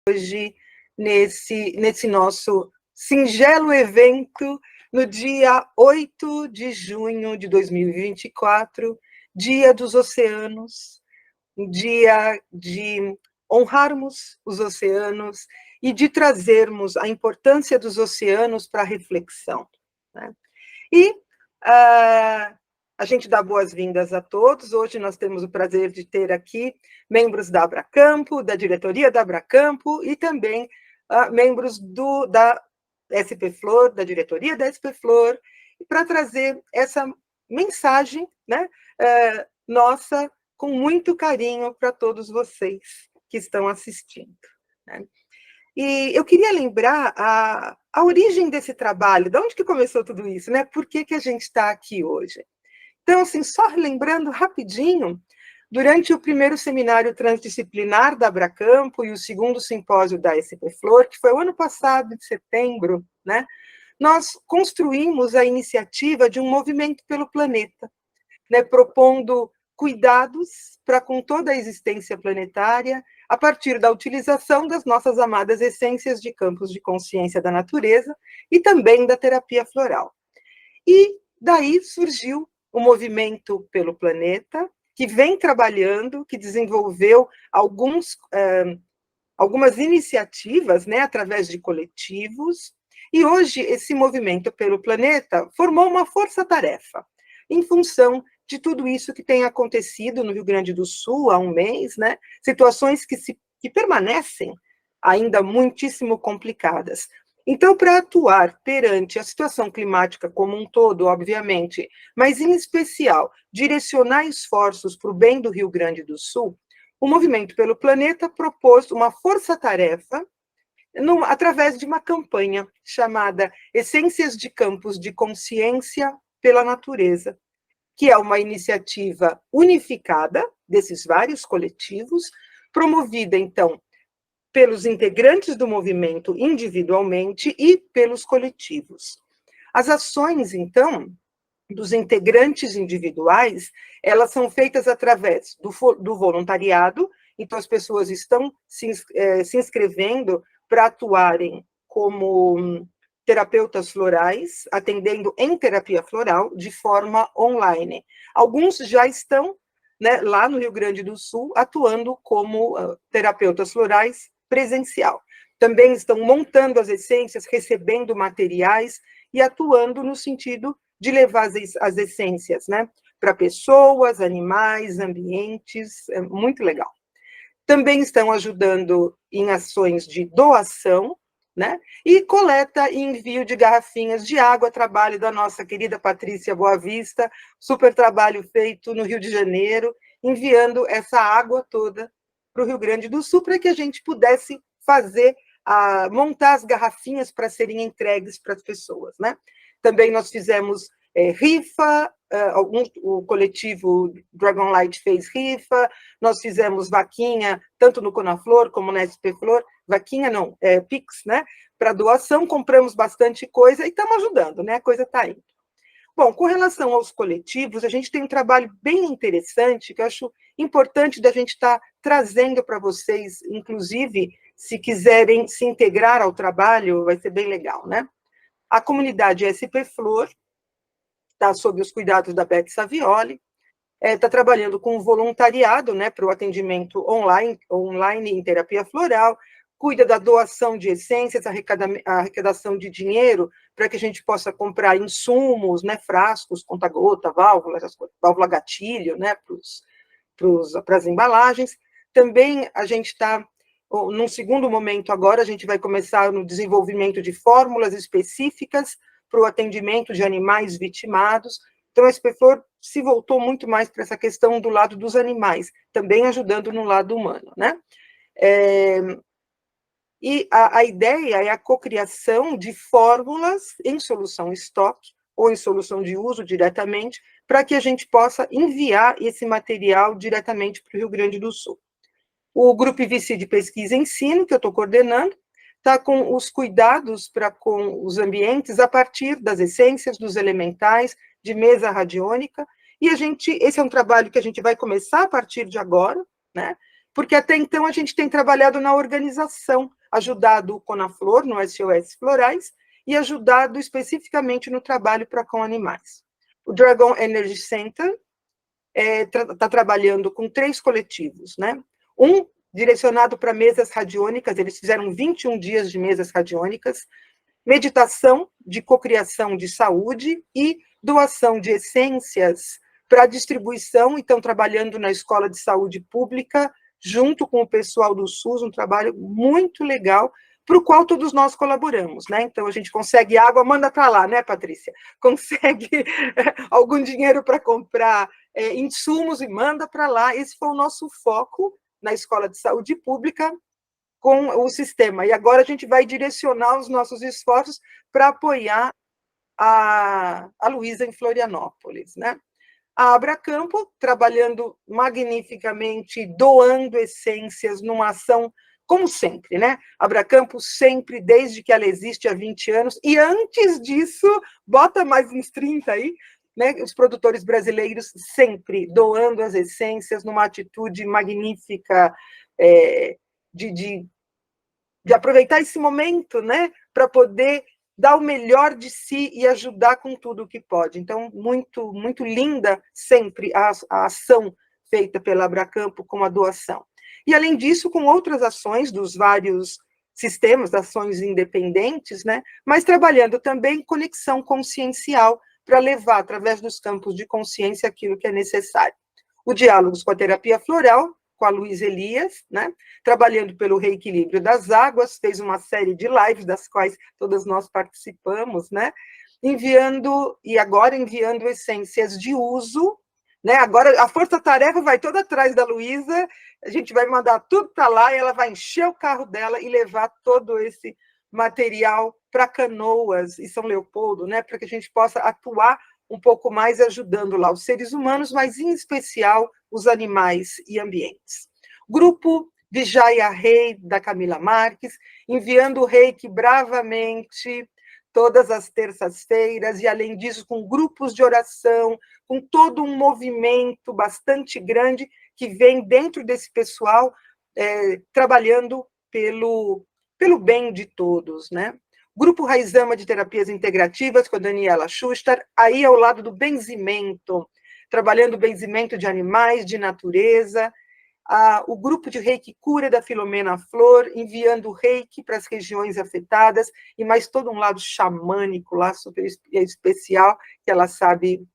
hoje nesse nosso singelo evento, no dia 8 de junho de 2024, Dia dos Oceanos, um dia de honrarmos os oceanos e de trazermos a importância dos oceanos para a reflexão, né? E a gente dá boas-vindas a todos. Hoje nós temos o prazer de ter aqui membros da Abracampo, da diretoria da Abracampo, e também membros da SP Flor, da diretoria da SP Flor, para trazer essa mensagem, né, nossa, com muito carinho para todos vocês que estão assistindo, né? E eu queria lembrar a origem desse trabalho, de onde que começou tudo isso, né? Por que a gente está aqui hoje? Então, assim, só lembrando rapidinho, durante o primeiro seminário transdisciplinar da Abracampo e o segundo simpósio da SP Flor, que foi o ano passado, de setembro, né? Nós construímos a iniciativa de um movimento pelo planeta, né, propondo cuidados para com toda a existência planetária, a partir da utilização das nossas amadas essências de campos de consciência da natureza e também da terapia floral. E daí surgiu o movimento pelo planeta, que vem trabalhando, que desenvolveu algumas iniciativas, né, através de coletivos, e hoje esse movimento pelo planeta formou uma força-tarefa, em função de tudo isso que tem acontecido no Rio Grande do Sul há um mês, né? Situações que permanecem ainda muitíssimo complicadas. Então, para atuar perante a situação climática como um todo, obviamente, mas em especial direcionar esforços para o bem do Rio Grande do Sul, o Movimento pelo Planeta propôs uma força-tarefa através de uma campanha chamada Essências de Campos de Consciência pela Natureza, que é uma iniciativa unificada desses vários coletivos, promovida, então, pelos integrantes do movimento individualmente e pelos coletivos. As ações, então, dos integrantes individuais, elas são feitas através do voluntariado, então as pessoas estão se inscrevendo para atuarem como terapeutas florais, atendendo em terapia floral de forma online. Alguns já estão, né, lá no Rio Grande do Sul, atuando como terapeutas florais presencial. Também estão montando as essências, recebendo materiais e atuando no sentido de levar as essências, né, para pessoas, animais, ambientes, é muito legal. Também estão ajudando em ações de doação, né, e coleta e envio de garrafinhas de água, trabalho da nossa querida Patrícia Boavista, super trabalho feito no Rio de Janeiro, enviando essa água toda para o Rio Grande do Sul, para que a gente pudesse montar as garrafinhas para serem entregues para as pessoas, né? Também nós fizemos rifa, o coletivo Dragonlight fez rifa, nós fizemos vaquinha, tanto no Conaflor como na SP Flor, vaquinha não, Pix, né, para doação, compramos bastante coisa e estamos ajudando, né, a coisa está indo. Bom, com relação aos coletivos, a gente tem um trabalho bem interessante, que eu acho importante da gente estar trazendo para vocês, inclusive, se quiserem se integrar ao trabalho, vai ser bem legal, né? A comunidade SP Flor está sob os cuidados da Beth Savioli, está trabalhando com voluntariado, né, para o atendimento online em terapia floral, cuida da doação de essências, a arrecadação de dinheiro, para que a gente possa comprar insumos, né, frascos, conta-gota, válvula gatilho, né, para as embalagens. Também a gente está, num segundo momento agora, a gente vai começar no desenvolvimento de fórmulas específicas para o atendimento de animais vitimados. Então, a SP Flor se voltou muito mais para essa questão do lado dos animais, também ajudando no lado humano, né? E a ideia é a cocriação de fórmulas em solução estoque ou em solução de uso diretamente, para que a gente possa enviar esse material diretamente para o Rio Grande do Sul. O Grupo IVC de Pesquisa e Ensino, que eu estou coordenando, está com os cuidados para com os ambientes a partir das essências, dos elementais, de mesa radiônica, e esse é um trabalho que a gente vai começar a partir de agora, né? Porque até então a gente tem trabalhado na organização, ajudado o Conaflor no SOS Florais e ajudado especificamente no trabalho com animais. O Dragon Energy Center está trabalhando com 3 coletivos, né? Um direcionado para mesas radiônicas, eles fizeram 21 dias de mesas radiônicas, meditação de cocriação de saúde e doação de essências para distribuição, e estão trabalhando na Escola de Saúde Pública, junto com o pessoal do SUS, um trabalho muito legal, para o qual todos nós colaboramos, né? Então, a gente consegue água, manda para lá, né, Patrícia? Consegue algum dinheiro para comprar insumos e manda para lá. Esse foi o nosso foco na Escola de Saúde Pública com o sistema. E agora a gente vai direcionar os nossos esforços para apoiar a Luísa em Florianópolis, né? A Abracampo, trabalhando magnificamente, doando essências numa ação, como sempre, né? Abracampo sempre, desde que ela existe há 20 anos, e antes disso, bota mais uns 30 aí, né? Os produtores brasileiros sempre doando as essências numa atitude magnífica de aproveitar esse momento, né? Para poder dar o melhor de si e ajudar com tudo o que pode. Então, muito, muito linda sempre a ação feita pela Abracampo com a doação. E, além disso, com outras ações dos vários sistemas, ações independentes, né? Mas trabalhando também conexão consciencial para levar, através dos campos de consciência, aquilo que é necessário. O Diálogos com a Terapia Floral, com a Luísa Elias, né? Trabalhando pelo reequilíbrio das águas, fez uma série de lives, das quais todas nós participamos, né? Enviando essências de uso, né? Agora a força-tarefa vai toda atrás da Luísa, a gente vai mandar tudo para lá e ela vai encher o carro dela e levar todo esse material para Canoas e São Leopoldo, né? Para que a gente possa atuar um pouco mais ajudando lá os seres humanos, mas em especial os animais e ambientes. Grupo Vijaia Rei, da Camila Marques, enviando o reiki bravamente todas as terças-feiras, e além disso, com grupos de oração, com todo um movimento bastante grande que vem dentro desse pessoal trabalhando pelo bem de todos, né? Grupo Raizama de Terapias Integrativas, com a Daniela Schuster, aí ao lado do benzimento, trabalhando o benzimento de animais, de natureza. O grupo de Reiki Cura da Filomena Flor, enviando Reiki para as regiões afetadas, e mais todo um lado xamânico lá, super especial, que ela sabe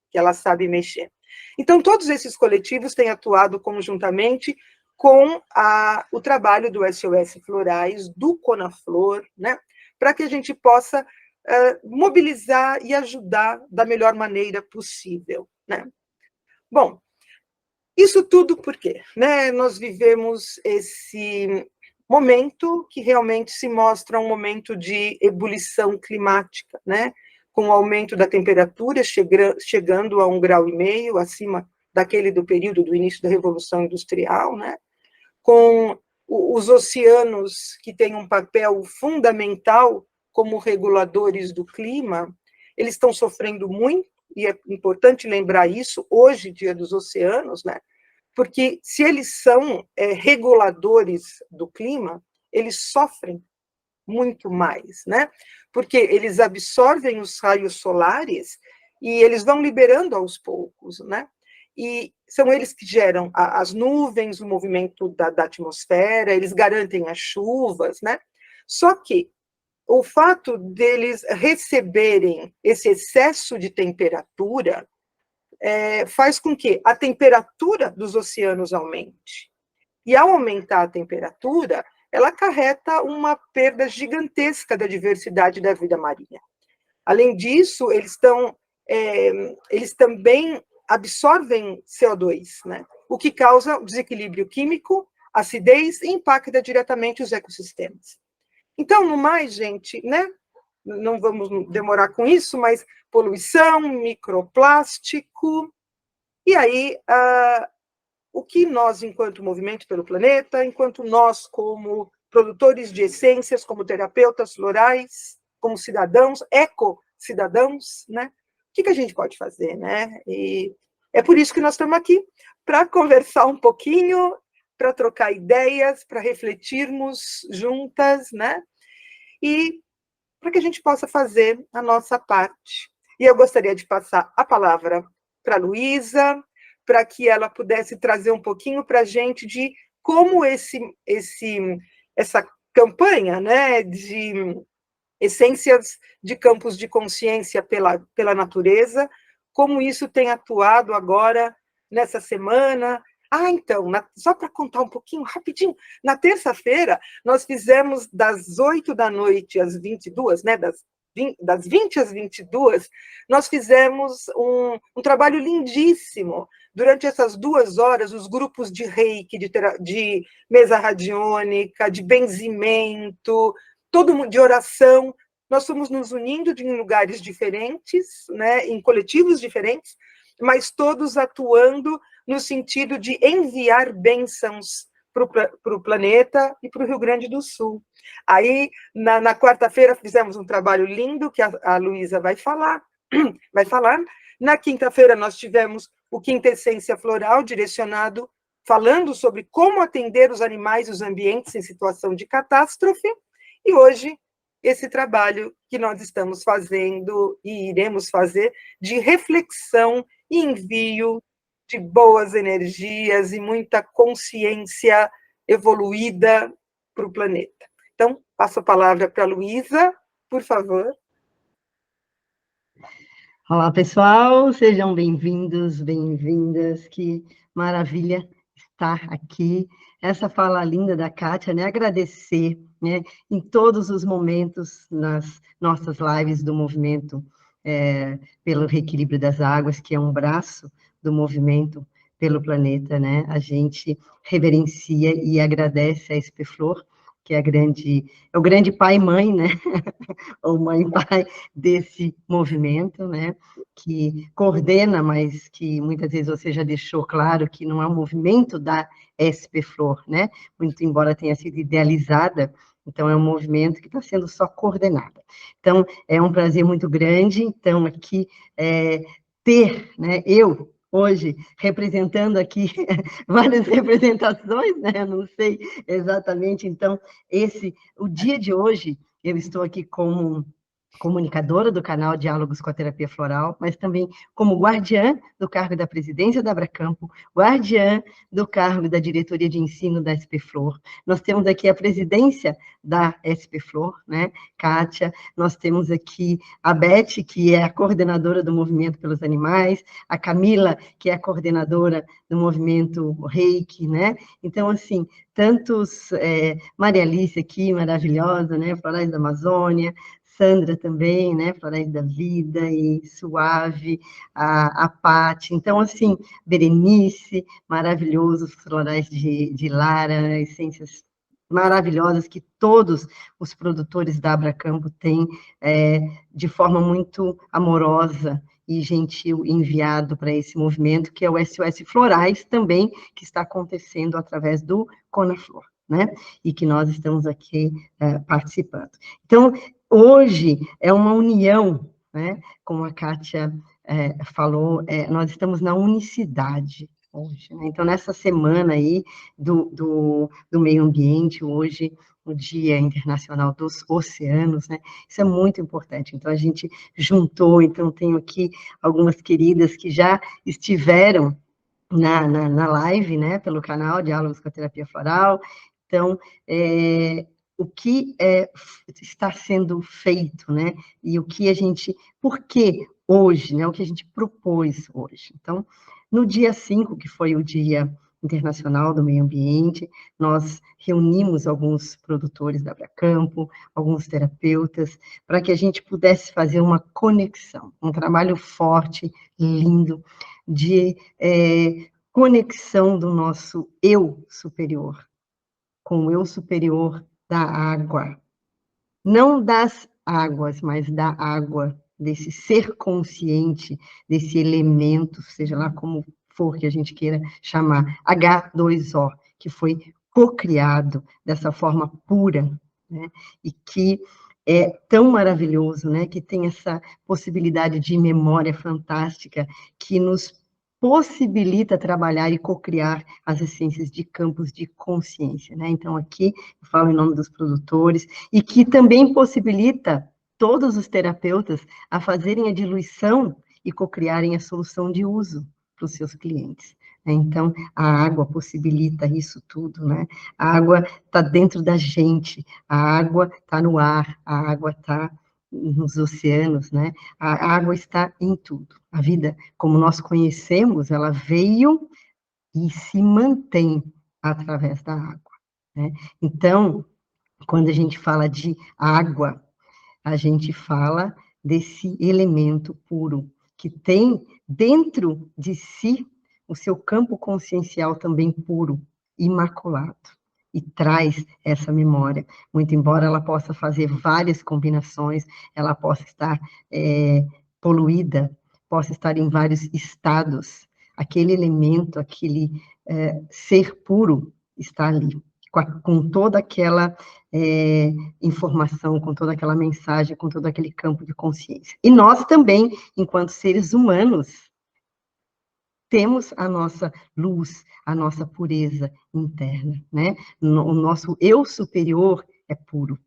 mexer. Então, todos esses coletivos têm atuado conjuntamente com o trabalho do SOS Florais, do Conaflor, né? Para que a gente possa mobilizar e ajudar da melhor maneira possível, né? Bom, isso tudo por quê? Né? Nós vivemos esse momento que realmente se mostra um momento de ebulição climática, né? Com o aumento da temperatura chegando a 1,5 graus, acima daquele do período do início da Revolução Industrial, né? Com os oceanos, que têm um papel fundamental como reguladores do clima, eles estão sofrendo muito, e é importante lembrar isso, hoje, Dia dos Oceanos, né? Porque se eles são reguladores do clima, eles sofrem muito mais, né? Porque eles absorvem os raios solares e eles vão liberando aos poucos, né? E são eles que geram as nuvens, o movimento da atmosfera, eles garantem as chuvas, né? Só que o fato deles receberem esse excesso de temperatura faz com que a temperatura dos oceanos aumente. E ao aumentar a temperatura, ela acarreta uma perda gigantesca da diversidade da vida marinha. Além disso, eles também absorvem CO2, né? O que causa desequilíbrio químico, acidez e impacta diretamente os ecossistemas. Então, no mais, gente, né? Não vamos demorar com isso, mas poluição, microplástico, e aí o que nós, enquanto movimento pelo planeta, enquanto nós, como produtores de essências, como terapeutas florais, como cidadãos, eco-cidadãos, né? O que a gente pode fazer, né? E é por isso que nós estamos aqui, para conversar um pouquinho, para trocar ideias, para refletirmos juntas, né? E para que a gente possa fazer a nossa parte. E eu gostaria de passar a palavra para a Luísa, para que ela pudesse trazer um pouquinho para a gente de como essa campanha, né, de essências de campos de consciência pela natureza, como isso tem atuado agora nessa semana. Então, só para contar um pouquinho, rapidinho, na terça-feira, nós fizemos das 8 da noite às 22, né, das 20 às 22, nós fizemos um trabalho lindíssimo. Durante essas 2 horas, os grupos de reiki, de mesa radiônica, de benzimento, todo mundo de oração, nós fomos nos unindo em lugares diferentes, né, em coletivos diferentes, mas todos atuando no sentido de enviar bênçãos para o planeta e para o Rio Grande do Sul. Aí, na quarta-feira, fizemos um trabalho lindo, que a Luísa vai falar. Na quinta-feira, nós tivemos o Quintessência Floral, direcionado, falando sobre como atender os animais e os ambientes em situação de catástrofe. E hoje, esse trabalho que nós estamos fazendo e iremos fazer de reflexão e envio de boas energias e muita consciência evoluída para o planeta. Então, passo a palavra para a Luísa, por favor. Olá, pessoal, sejam bem-vindos, bem-vindas, que maravilha estar aqui. Essa fala linda da Kátia, né? Agradecer, né? Em todos os momentos, nas nossas lives do movimento pelo reequilíbrio das águas, que é um braço do movimento pelo planeta, né? A gente reverencia e agradece a Espeflor, que é o grande pai e mãe, né? Ou mãe e pai desse movimento, né? Que coordena, mas que muitas vezes você já deixou claro que não é um movimento da SP-Flor, né? Muito embora tenha sido idealizada, então é um movimento que está sendo só coordenado. Então, é um prazer muito grande, então, aqui, ter, né, eu, hoje, representando aqui várias representações, né, não sei exatamente, então, o dia de hoje, eu estou aqui como comunicadora do canal Diálogos com a Terapia Floral, mas também como guardiã do cargo da presidência da Abracampo, guardiã do cargo da diretoria de ensino da SP-Flor. Nós temos aqui a presidência da SP-Flor, né, Kátia, nós temos aqui a Beth, que é a coordenadora do Movimento pelos Animais, a Camila, que é a coordenadora do Movimento Reiki, né, então, assim, Maria Alice aqui, maravilhosa, né, Florais da Amazônia, Sandra também, né, Florais da Vida e Suave, a Pati, então, assim, Berenice, maravilhosos florais de Lara, essências maravilhosas que todos os produtores da Abracampo têm de forma muito amorosa e gentil enviado para esse movimento, que é o SOS Florais também, que está acontecendo através do Conaflor, né, e que nós estamos aqui participando. Então, hoje é uma união, né? Como a Kátia falou, nós estamos na unicidade hoje, né? Então, nessa semana aí do meio ambiente, hoje, o Dia Internacional dos Oceanos, né? Isso é muito importante. Então, a gente juntou, então, tenho aqui algumas queridas que já estiveram na live, né? Pelo canal Diálogos com a Terapia Floral. Então, o que está sendo feito, né? E por que hoje, né? O que a gente propôs hoje. Então, no dia 5, que foi o Dia Internacional do Meio Ambiente, nós reunimos alguns produtores da Abracampo, alguns terapeutas, para que a gente pudesse fazer uma conexão, um trabalho forte, lindo, de conexão do nosso eu superior, com o eu superior da água. Não das águas, mas da água, desse ser consciente, desse elemento, seja lá como for que a gente queira chamar, H2O, que foi cocriado dessa forma pura, né? E que é tão maravilhoso, né? Que tem essa possibilidade de memória fantástica que nos possibilita trabalhar e cocriar as essências de campos de consciência, né? Então, aqui, eu falo em nome dos produtores, e que também possibilita todos os terapeutas a fazerem a diluição e cocriarem a solução de uso para os seus clientes. Então, a água possibilita isso tudo, né? A água está dentro da gente, a água está no ar, a água está nos oceanos, né? A água está em tudo. A vida, como nós conhecemos, ela veio e se mantém através da água, né? Então, quando a gente fala de água, a gente fala desse elemento puro, que tem dentro de si o seu campo consciencial também puro, imaculado, e traz essa memória, muito embora ela possa fazer várias combinações, ela possa estar poluída, possa estar em vários estados, aquele elemento, aquele ser puro está ali, com toda aquela informação, com toda aquela mensagem, com todo aquele campo de consciência. E nós também, enquanto seres humanos, temos a nossa luz, a nossa pureza interna, né? O nosso eu superior é puro.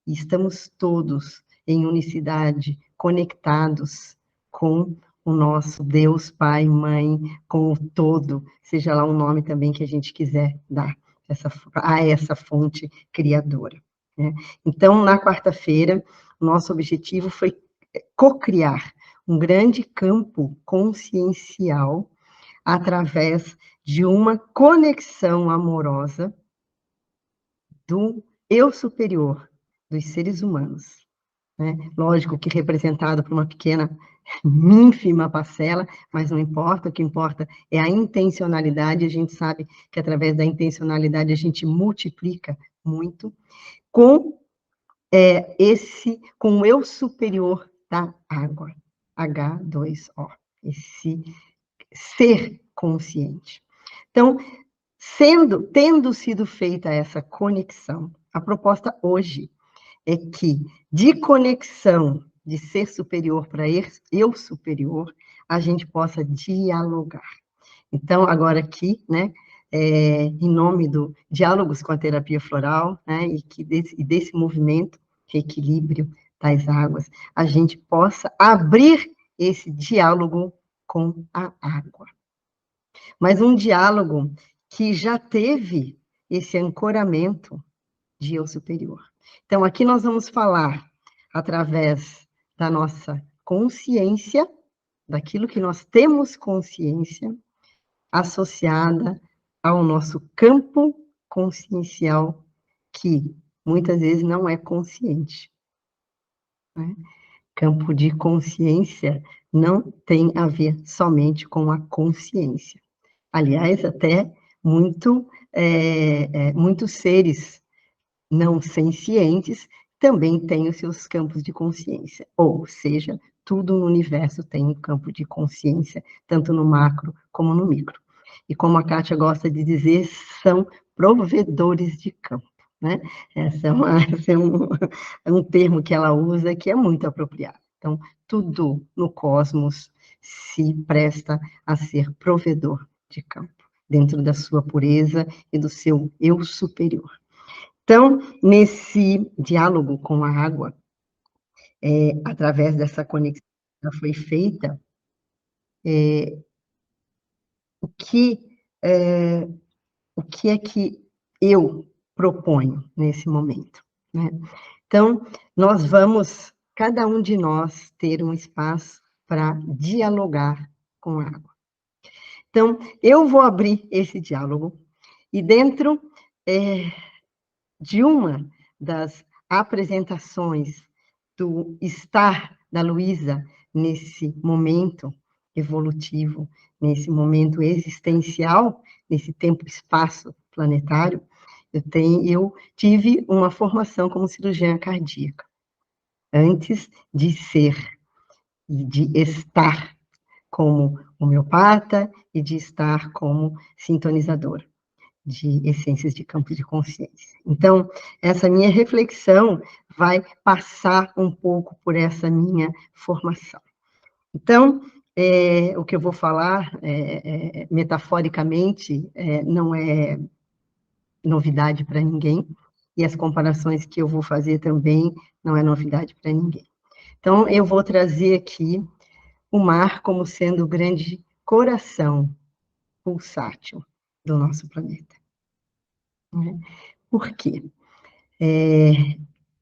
E estamos todos em unicidade, conectados com o nosso Deus, Pai, Mãe, com o todo, seja lá o nome também que a gente quiser dar a essa fonte criadora, né? Então, na quarta-feira, nosso objetivo foi cocriar um grande campo consciencial através de uma conexão amorosa do eu superior dos seres humanos, né? Lógico que representado por uma pequena, ínfima parcela, mas não importa, o que importa é a intencionalidade, a gente sabe que através da intencionalidade a gente multiplica muito, com com o eu superior da água, H2O, esse ser consciente. Então, tendo sido feita essa conexão, a proposta hoje é que, de conexão de ser superior para eu superior, a gente possa dialogar. Então, agora aqui, né, em nome do Diálogos com a Terapia Floral, né, e desse movimento de equilíbrio das águas, a gente possa abrir esse diálogo com a água. Mas um diálogo que já teve esse ancoramento de eu superior. Então, aqui nós vamos falar através da nossa consciência, daquilo que nós temos consciência, associada ao nosso campo consciencial, que muitas vezes não é consciente, né? Campo de consciência não tem a ver somente com a consciência. Aliás, até muitos seres não sencientes também têm os seus campos de consciência, ou seja, tudo no universo tem um campo de consciência, tanto no macro como no micro. E como a Kátia gosta de dizer, são provedores de campo, né? Esse é um termo que ela usa que é muito apropriado. Então, tudo no cosmos se presta a ser provedor de campo, dentro da sua pureza e do seu eu superior. Então, nesse diálogo com a água, através dessa conexão que já foi feita, o que é que eu proponho nesse momento, né? Então, nós vamos, cada um de nós, ter um espaço para dialogar com a água. Então, eu vou abrir esse diálogo, e dentro de uma das apresentações do estar da Luísa nesse momento evolutivo, nesse momento existencial, nesse tempo-espaço planetário, eu tive uma formação como cirurgiã cardíaca, antes de ser e de estar como homeopata e de estar como sintonizadora de essências de campo de consciência. Então, essa minha reflexão vai passar um pouco por essa minha formação. Então, O que eu vou falar, metaforicamente, não é novidade para ninguém, e as comparações que eu vou fazer também não é novidade para ninguém. Então, eu vou trazer aqui o mar como sendo o grande coração pulsátil do nosso planeta. Né? Por quê?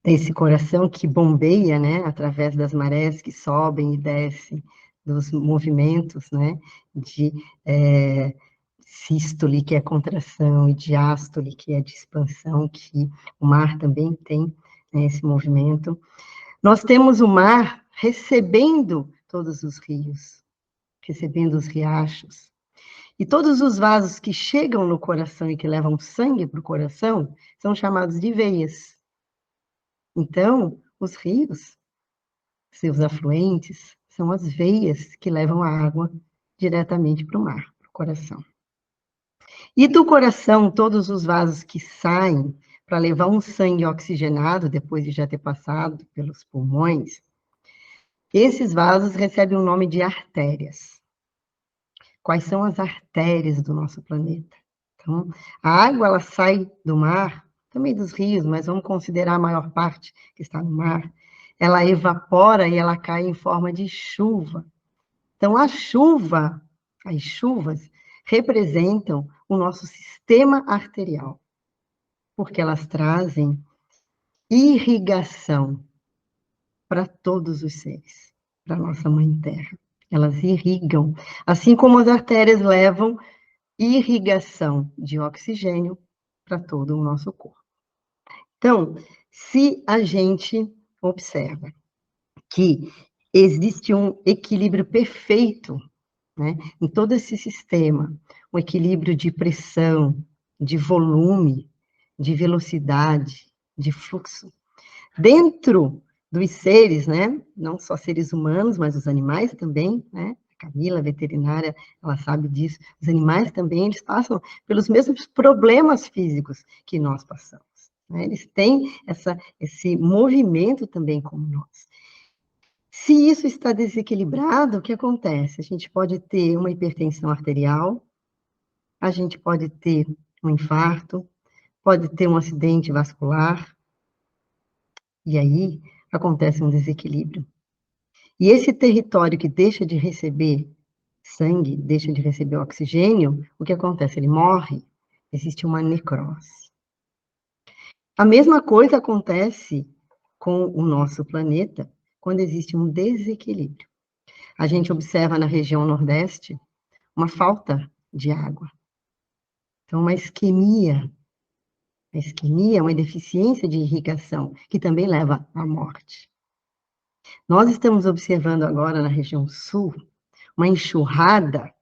Esse coração que bombeia, né, através das marés que sobem e descem, dos movimentos, né, de sístole, que é contração, e diástole, que é de expansão, que o mar também tem, né, esse movimento. Nós temos o mar recebendo todos os rios, recebendo os riachos, e todos os vasos que chegam no coração e que levam sangue para o coração são chamados de veias. Então, os rios, seus afluentes, são as veias que levam a água diretamente para o mar, para o coração. E do coração, todos os vasos que saem para levar um sangue oxigenado, depois de já ter passado pelos pulmões, esses vasos recebem o nome de artérias. Quais são as artérias do nosso planeta? Então, a água, ela sai do mar, também dos rios, mas vamos considerar a maior parte que está no mar. Ela evapora e ela cai em forma de chuva. Então, a chuva, as chuvas, representam o nosso sistema arterial, porque elas trazem irrigação para todos os seres, para a nossa Mãe Terra. Elas irrigam, assim como as artérias levam irrigação de oxigênio para todo o nosso corpo. Então, se a gente observa que existe um equilíbrio perfeito, né, em todo esse sistema, um equilíbrio de pressão, de volume, de velocidade, de fluxo, dentro dos seres, né, não só seres humanos, mas os animais também, né, a Camila, veterinária, ela sabe disso, os animais também, eles passam pelos mesmos problemas físicos que nós passamos, né, eles têm esse movimento também como nós. Se isso está desequilibrado, o que acontece? A gente pode ter uma hipertensão arterial, a gente pode ter um infarto, pode ter um acidente vascular, e aí acontece um desequilíbrio. E esse território que deixa de receber sangue, deixa de receber oxigênio, o que acontece? Ele morre, existe uma necrose. A mesma coisa acontece com o nosso planeta quando existe um desequilíbrio. A gente observa na região Nordeste uma falta de água. Então, uma isquemia. A isquemia é uma deficiência de irrigação, que também leva à morte. Nós estamos observando agora na região sul uma enxurrada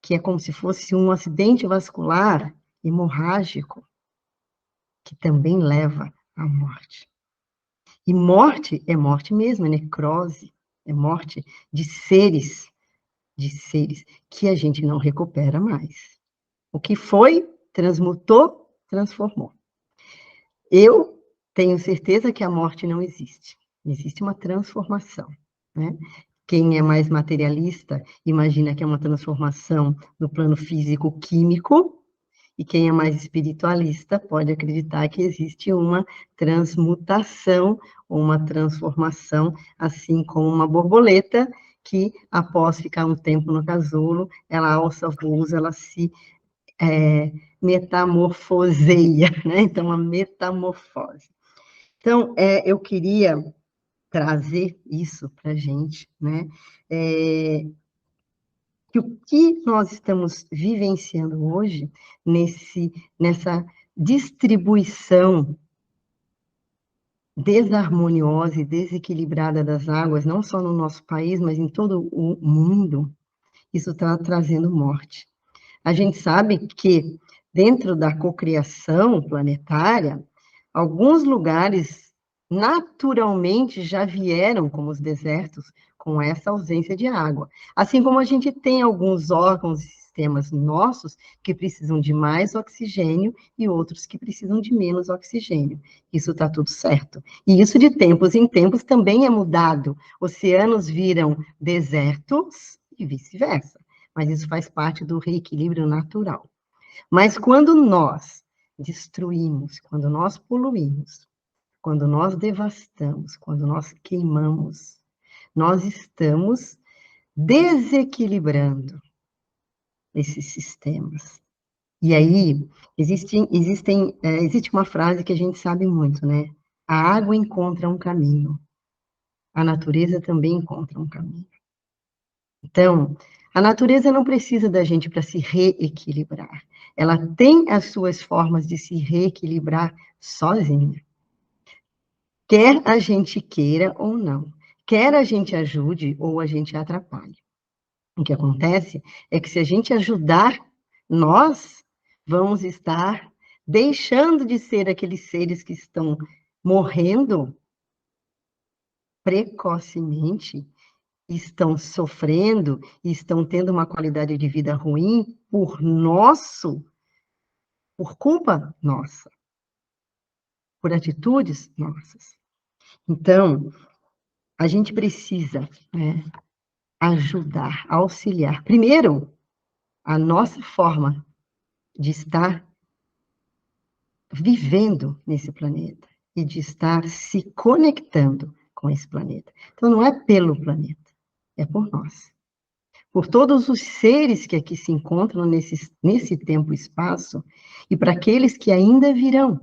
que é como se fosse um acidente vascular hemorrágico, que também leva à morte. E morte é morte mesmo, é necrose, é morte de seres que a gente não recupera mais. O que foi, transmutou, transformou. Eu tenho certeza que a morte não existe. Existe uma transformação, né? Quem é mais materialista imagina que é uma transformação no plano físico-químico, e quem é mais espiritualista pode acreditar que existe uma transmutação, uma transformação, assim como uma borboleta que, após ficar um tempo no casulo, ela alça voos, ela se metamorfoseia, né? Então, a metamorfose. Então, eu queria trazer isso para a gente, né? Que o que nós estamos vivenciando hoje, nessa distribuição desarmoniosa e desequilibrada das águas, não só no nosso país, mas em todo o mundo, isso está trazendo morte. A gente sabe que, dentro da cocriação planetária, alguns lugares naturalmente já vieram, como os desertos, com essa ausência de água. Assim como a gente tem alguns órgãos e ecossistemas nossos que precisam de mais oxigênio e outros que precisam de menos oxigênio. Isso está tudo certo. E isso de tempos em tempos também é mudado. Oceanos viram desertos e vice-versa. Mas isso faz parte do reequilíbrio natural. Mas quando nós destruímos, quando nós poluímos, quando nós devastamos, quando nós queimamos, nós estamos desequilibrando esses sistemas. E aí, existe uma frase que a gente sabe muito, né? A água encontra um caminho, a natureza também encontra um caminho. Então, a natureza não precisa da gente para se reequilibrar. Ela tem as suas formas de se reequilibrar sozinha. Quer a gente queira ou não. Quer a gente ajude ou a gente atrapalhe. O que acontece é que se a gente ajudar, nós vamos estar deixando de ser aqueles seres que estão morrendo precocemente, estão sofrendo e estão tendo uma qualidade de vida ruim por culpa nossa, por atitudes nossas. Então, a gente precisa, né, ajudar, auxiliar. Primeiro, a nossa forma de estar vivendo nesse planeta e de estar se conectando com esse planeta. Então, não é pelo planeta, é por nós. Por todos os seres que aqui se encontram nesse tempo e espaço, e para aqueles que ainda virão,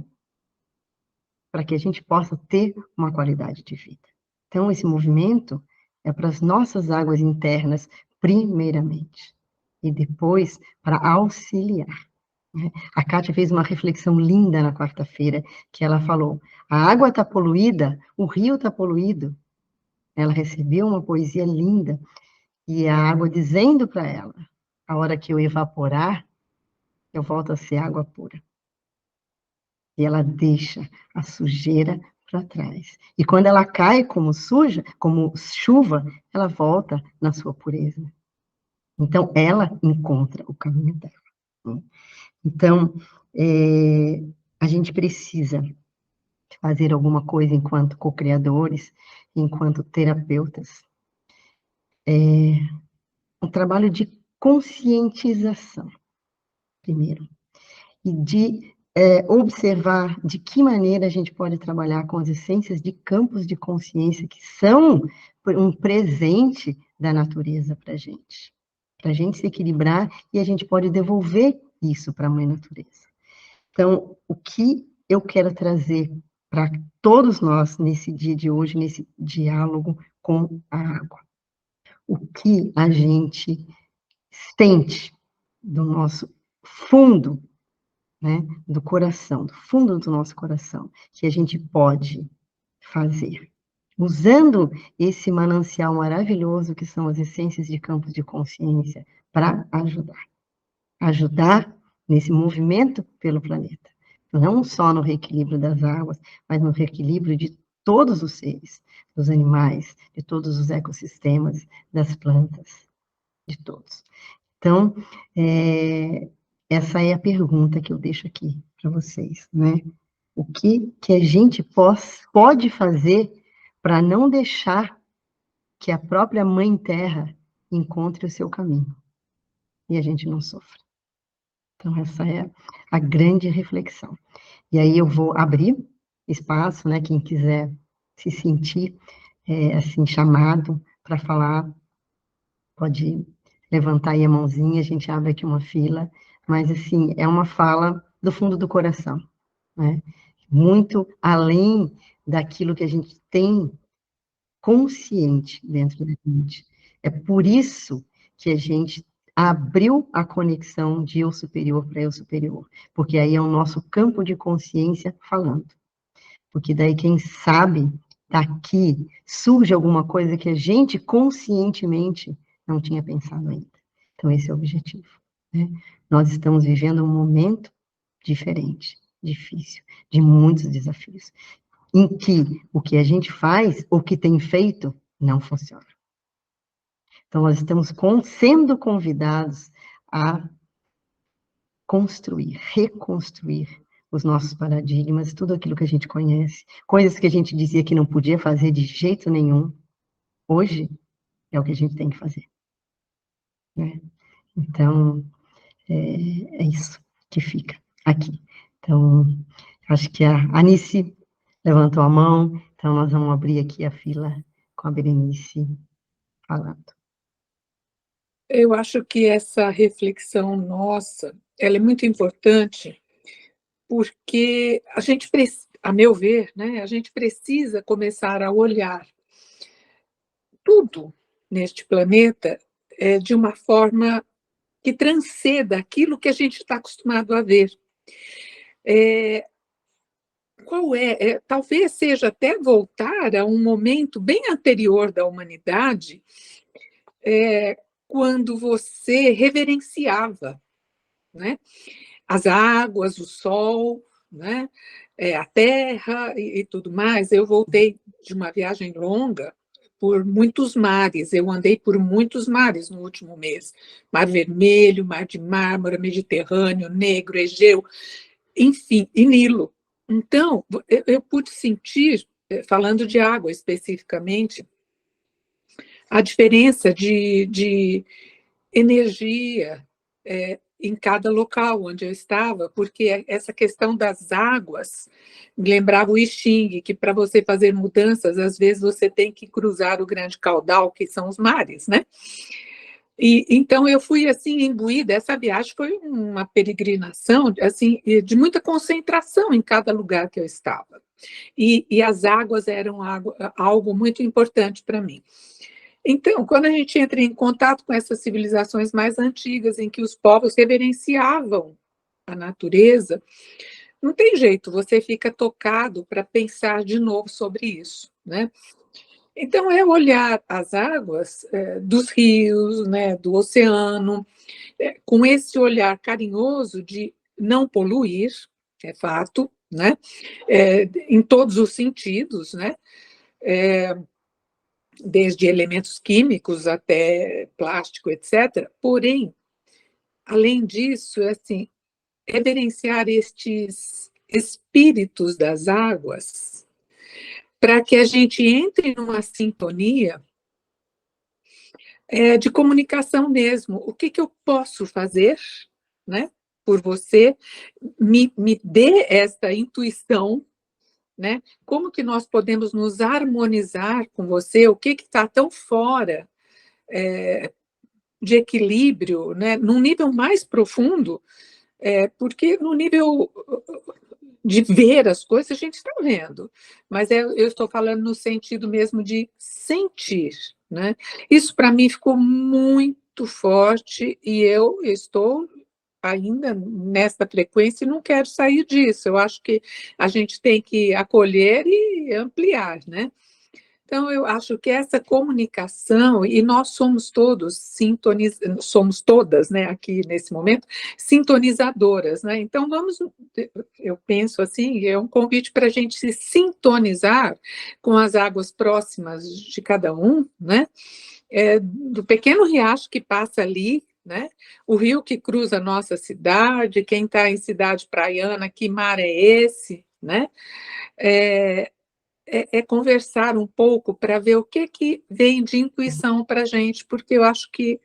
para que a gente possa ter uma qualidade de vida. Então, esse movimento é para as nossas águas internas, primeiramente, e depois para auxiliar. A Kátia fez uma reflexão linda na quarta-feira, que ela falou, a água está poluída, o rio está poluído. Ela recebeu uma poesia linda, e a água dizendo para ela, a hora que eu evaporar, eu volto a ser água pura. E ela deixa a sujeira para trás. E quando ela cai como chuva, ela volta na sua pureza. Então, ela encontra o caminho dela. Então, a gente precisa fazer alguma coisa enquanto co-criadores, enquanto terapeutas. Um trabalho de conscientização, primeiro, e de observar de que maneira a gente pode trabalhar com as essências de campos de consciência que são um presente da natureza para a gente se equilibrar e a gente pode devolver isso para a mãe natureza. Então, o que eu quero trazer para todos nós nesse dia de hoje, nesse diálogo com a água? O que a gente sente do nosso fundo, né, do coração, do fundo do nosso coração, que a gente pode fazer, usando esse manancial maravilhoso que são as essências de campos de consciência, para ajudar nesse movimento pelo planeta. Não só no reequilíbrio das águas, mas no reequilíbrio de todos os seres, dos animais, de todos os ecossistemas, das plantas, de todos. Então, essa é a pergunta que eu deixo aqui para vocês, né? O que a gente pode fazer para não deixar que a própria Mãe Terra encontre o seu caminho e a gente não sofra? Então, essa é a grande reflexão. E aí eu vou abrir espaço, né? Quem quiser se sentir, assim, chamado para falar, pode levantar aí a mãozinha, a gente abre aqui uma fila, mas, assim, é uma fala do fundo do coração, né? Muito além daquilo que a gente tem consciente dentro da gente. É por isso que a gente abriu a conexão de eu superior para eu superior, porque aí é o nosso campo de consciência falando. Porque daí, quem sabe, daqui surge alguma coisa que a gente conscientemente não tinha pensado ainda. Então, esse é o objetivo, né? Nós estamos vivendo um momento diferente, difícil, de muitos desafios, em que o que a gente faz, o que tem feito, não funciona. Então, nós estamos sendo convidados a construir, reconstruir os nossos paradigmas, tudo aquilo que a gente conhece, coisas que a gente dizia que não podia fazer de jeito nenhum, hoje é o que a gente tem que fazer, né? Então, é isso que fica aqui. Então, acho que a Anice levantou a mão, então nós vamos abrir aqui a fila com a Berenice falando. Eu acho que essa reflexão nossa, ela é muito importante, porque a gente, a meu ver, né, a gente precisa começar a olhar tudo neste planeta de uma forma que transcenda aquilo que a gente está acostumado a ver. Qual é? Talvez seja até voltar a um momento bem anterior da humanidade, quando você reverenciava, né? As águas, o sol, né? A terra e tudo mais. Eu voltei de uma viagem longa por muitos mares, eu andei por muitos mares no último mês. Mar Vermelho, Mar de Mármara, Mediterrâneo, Negro, Egeu, enfim, e Nilo. Então, eu pude sentir, falando de água especificamente, a diferença de energia em cada local onde eu estava, porque essa questão das águas me lembrava o I Ching, que para você fazer mudanças, às vezes você tem que cruzar o grande caudal, que são os mares, né? E então eu fui assim imbuída. Essa viagem foi uma peregrinação assim de muita concentração em cada lugar que eu estava. E as águas eram algo muito importante para mim. Então, quando a gente entra em contato com essas civilizações mais antigas, em que os povos reverenciavam a natureza, não tem jeito, você fica tocado para pensar de novo sobre isso, né? Então, é olhar as águas dos rios, né, do oceano, com esse olhar carinhoso de não poluir, é fato, né? Em todos os sentidos, né? Desde elementos químicos até plástico, etc. Porém, além disso, assim, reverenciar estes espíritos das águas para que a gente entre numa sintonia de comunicação mesmo. O que eu posso fazer, né, por você? Me dê esta intuição, né? Como que nós podemos nos harmonizar com você? O que está tão fora de equilíbrio, né? Num nível mais profundo, porque no nível de ver as coisas a gente está vendo, mas eu estou falando no sentido mesmo de sentir, né? Isso para mim ficou muito forte e eu estou ainda nessa frequência e não quero sair disso. Eu acho que a gente tem que acolher e ampliar, né? Então, eu acho que essa comunicação, e nós somos todos somos todas, né, aqui nesse momento, sintonizadoras, né? Então, eu penso assim, é um convite para a gente se sintonizar com as águas próximas de cada um, né? Do pequeno riacho que passa ali, né? O rio que cruza a nossa cidade, quem está em cidade praiana, que mar é esse, né? Conversar um pouco para ver o que vem de intuição para a gente, porque eu acho que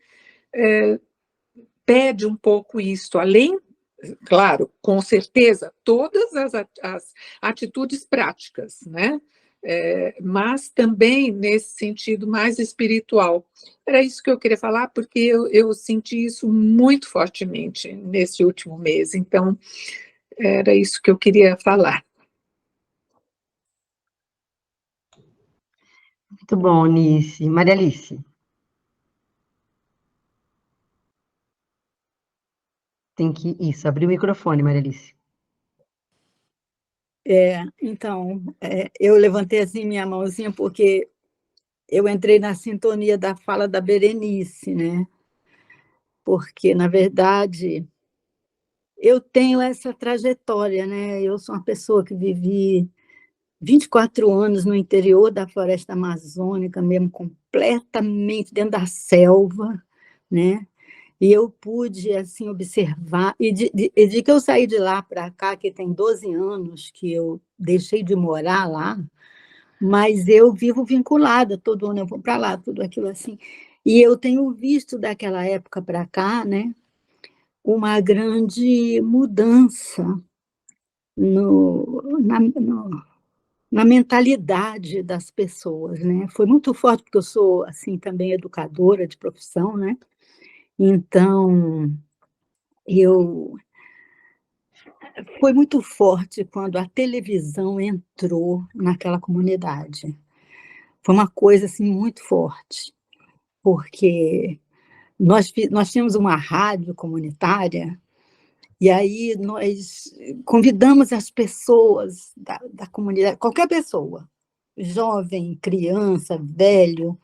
pede um pouco isso, além, claro, com certeza, todas as atitudes práticas, né? Mas também nesse sentido mais espiritual. Era isso que eu queria falar, porque eu senti isso muito fortemente nesse último mês, então era isso que eu queria falar. Muito bom, Nice. Maria Alice. Tem que, isso, abrir o microfone, Maria Alice. Então, eu levantei assim minha mãozinha porque eu entrei na sintonia da fala da Berenice, né? Porque, na verdade, eu tenho essa trajetória, né? Eu sou uma pessoa que vivi 24 anos no interior da floresta amazônica, mesmo completamente dentro da selva, né? E eu pude, assim, observar, e de que eu saí de lá para cá, que tem 12 anos que eu deixei de morar lá, mas eu vivo vinculada, todo ano eu vou para lá, tudo aquilo assim. E eu tenho visto daquela época para cá, né, uma grande mudança na mentalidade das pessoas, né? Foi muito forte, porque eu sou, assim, também educadora de profissão, né? Então, eu foi muito forte quando a televisão entrou naquela comunidade. Foi uma coisa, assim, muito forte, porque nós tínhamos uma rádio comunitária, e aí nós convidamos as pessoas da comunidade, qualquer pessoa, jovem, criança, velho,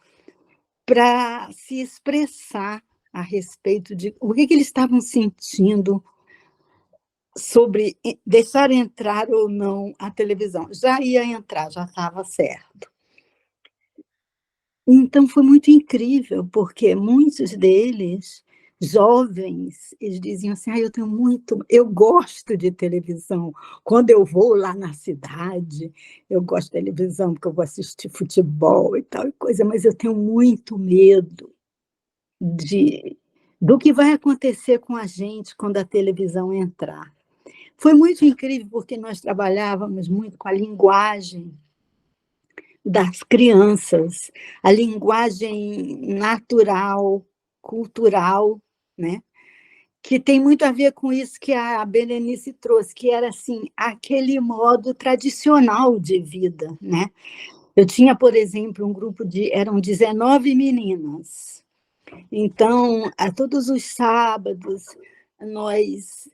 para se expressar a respeito de o que eles estavam sentindo sobre deixar entrar ou não a televisão. Já ia entrar, já estava certo. Então foi muito incrível, porque muitos deles, jovens, eles diziam assim: eu gosto de televisão. Quando eu vou lá na cidade, eu gosto de televisão, porque eu vou assistir futebol e tal, e coisa, mas eu tenho muito medo do que vai acontecer com a gente quando a televisão entrar. Foi muito incrível, porque nós trabalhávamos muito com a linguagem das crianças, a linguagem natural, cultural, né? Que tem muito a ver com isso que a Berenice trouxe, que era assim, aquele modo tradicional de vida, né? Eu tinha, por exemplo, eram 19 meninas. Então, a todos os sábados,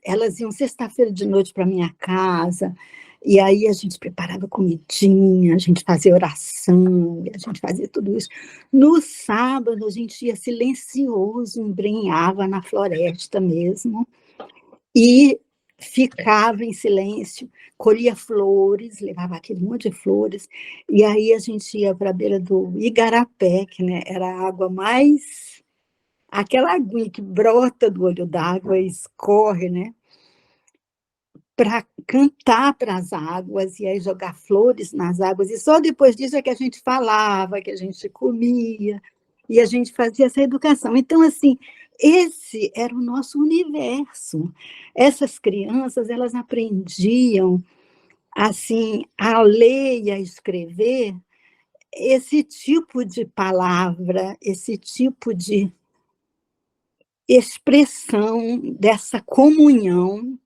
elas iam sexta-feira de noite para minha casa, e aí a gente preparava comidinha, a gente fazia oração, a gente fazia tudo isso. No sábado, a gente ia silencioso, embrenhava na floresta mesmo, e ficava em silêncio, colhia flores, levava aquele monte de flores, e aí a gente ia para a beira do Igarapé, que, né, era a água mais... aquela aguinha que brota do olho d'água e escorre, né? Para cantar para as águas e aí jogar flores nas águas. E só depois disso é que a gente falava, que a gente comia, e a gente fazia essa educação. Então, assim, esse era o nosso universo. Essas crianças, elas aprendiam, assim, a ler e a escrever esse tipo de palavra, esse tipo de expressão dessa comunhão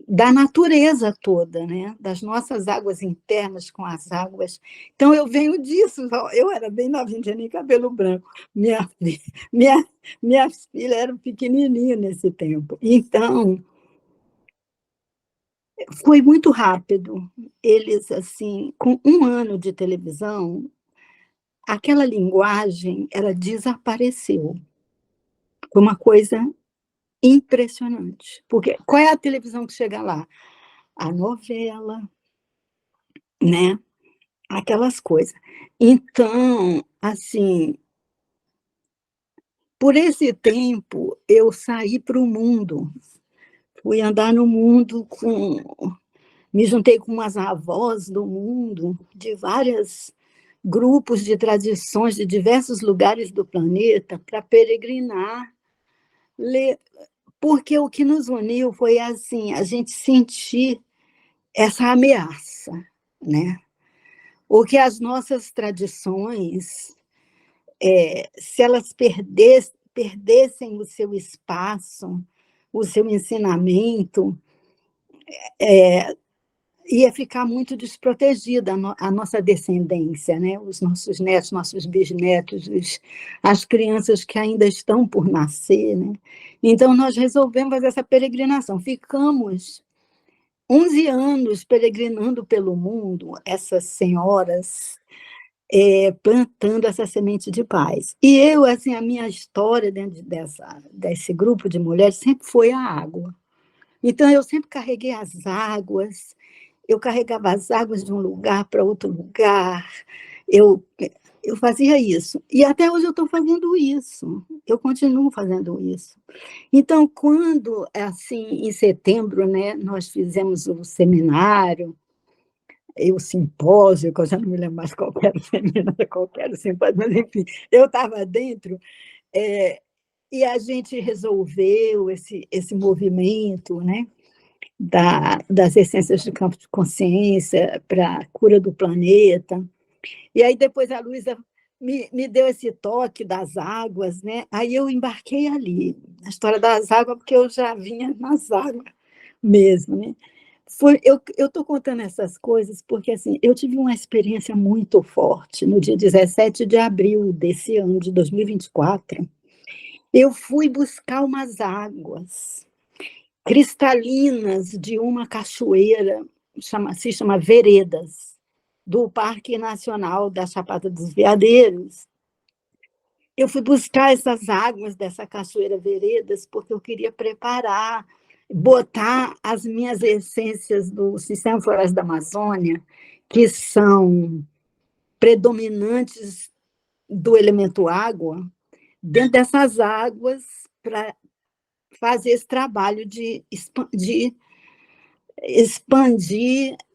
da natureza toda, né? Das nossas águas internas com as águas. Então, eu venho disso. Eu era bem novinha, não tinha nem cabelo branco. Minhas filhas eram pequenininhas nesse tempo. Então, foi muito rápido. Eles, assim, com 1 ano de televisão, aquela linguagem, ela desapareceu. Foi uma coisa impressionante. Porque qual é a televisão que chega lá? A novela, né? Aquelas coisas. Então, assim, por esse tempo, eu saí para o mundo, fui andar no mundo me juntei com umas avós do mundo, de vários grupos de tradições de diversos lugares do planeta, para peregrinar, ler, porque o que nos uniu foi assim, a gente sentir essa ameaça, né? O que as nossas tradições, se elas perdessem o seu espaço, o seu ensinamento, ia ficar muito desprotegida a nossa descendência, né? Os nossos netos, nossos bisnetos, as crianças que ainda estão por nascer, né? Então, nós resolvemos fazer essa peregrinação. Ficamos 11 anos peregrinando pelo mundo, essas senhoras, plantando essa semente de paz. E eu, assim, a minha história dentro desse grupo de mulheres sempre foi a água. Então, eu sempre carreguei as águas, eu carregava as águas de um lugar para outro lugar, eu eu fazia isso. E até hoje eu estou fazendo isso. Eu continuo fazendo isso. Então, quando, assim, em setembro, né, nós fizemos o seminário, o simpósio, que eu já não me lembro mais qual era o seminário, qual era o simpósio, mas, enfim, eu estava dentro, e a gente resolveu esse movimento, né, das essências de campo de consciência para a cura do planeta. E aí depois a Luísa me deu esse toque das águas, né? Aí eu embarquei ali, na história das águas, porque eu já vinha nas águas mesmo, né? Eu estou contando essas coisas porque assim, eu tive uma experiência muito forte no dia 17 de abril desse ano, de 2024. Eu fui buscar umas águas cristalinas de uma cachoeira, se chama Veredas, do Parque Nacional da Chapada dos Veadeiros. Eu fui buscar essas águas dessa cachoeira Veredas porque eu queria preparar, botar as minhas essências do Sistema Florestal da Amazônia, que são predominantes do elemento água, dentro dessas águas para fazer esse trabalho de expandir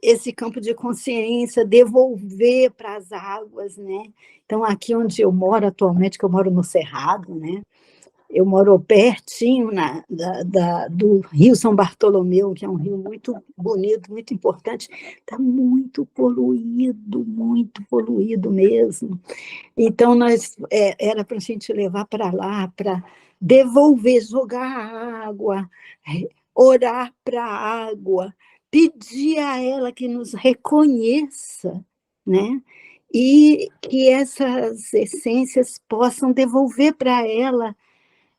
esse campo de consciência, devolver para as águas, né? Então, aqui onde eu moro atualmente, que eu moro no Cerrado, né? Eu moro pertinho do Rio São Bartolomeu, que é um rio muito bonito, muito importante, está muito poluído mesmo. Então, era para a gente levar para lá, para devolver, jogar água, orar para a água, pedir a ela que nos reconheça, né? E que essas essências possam devolver para ela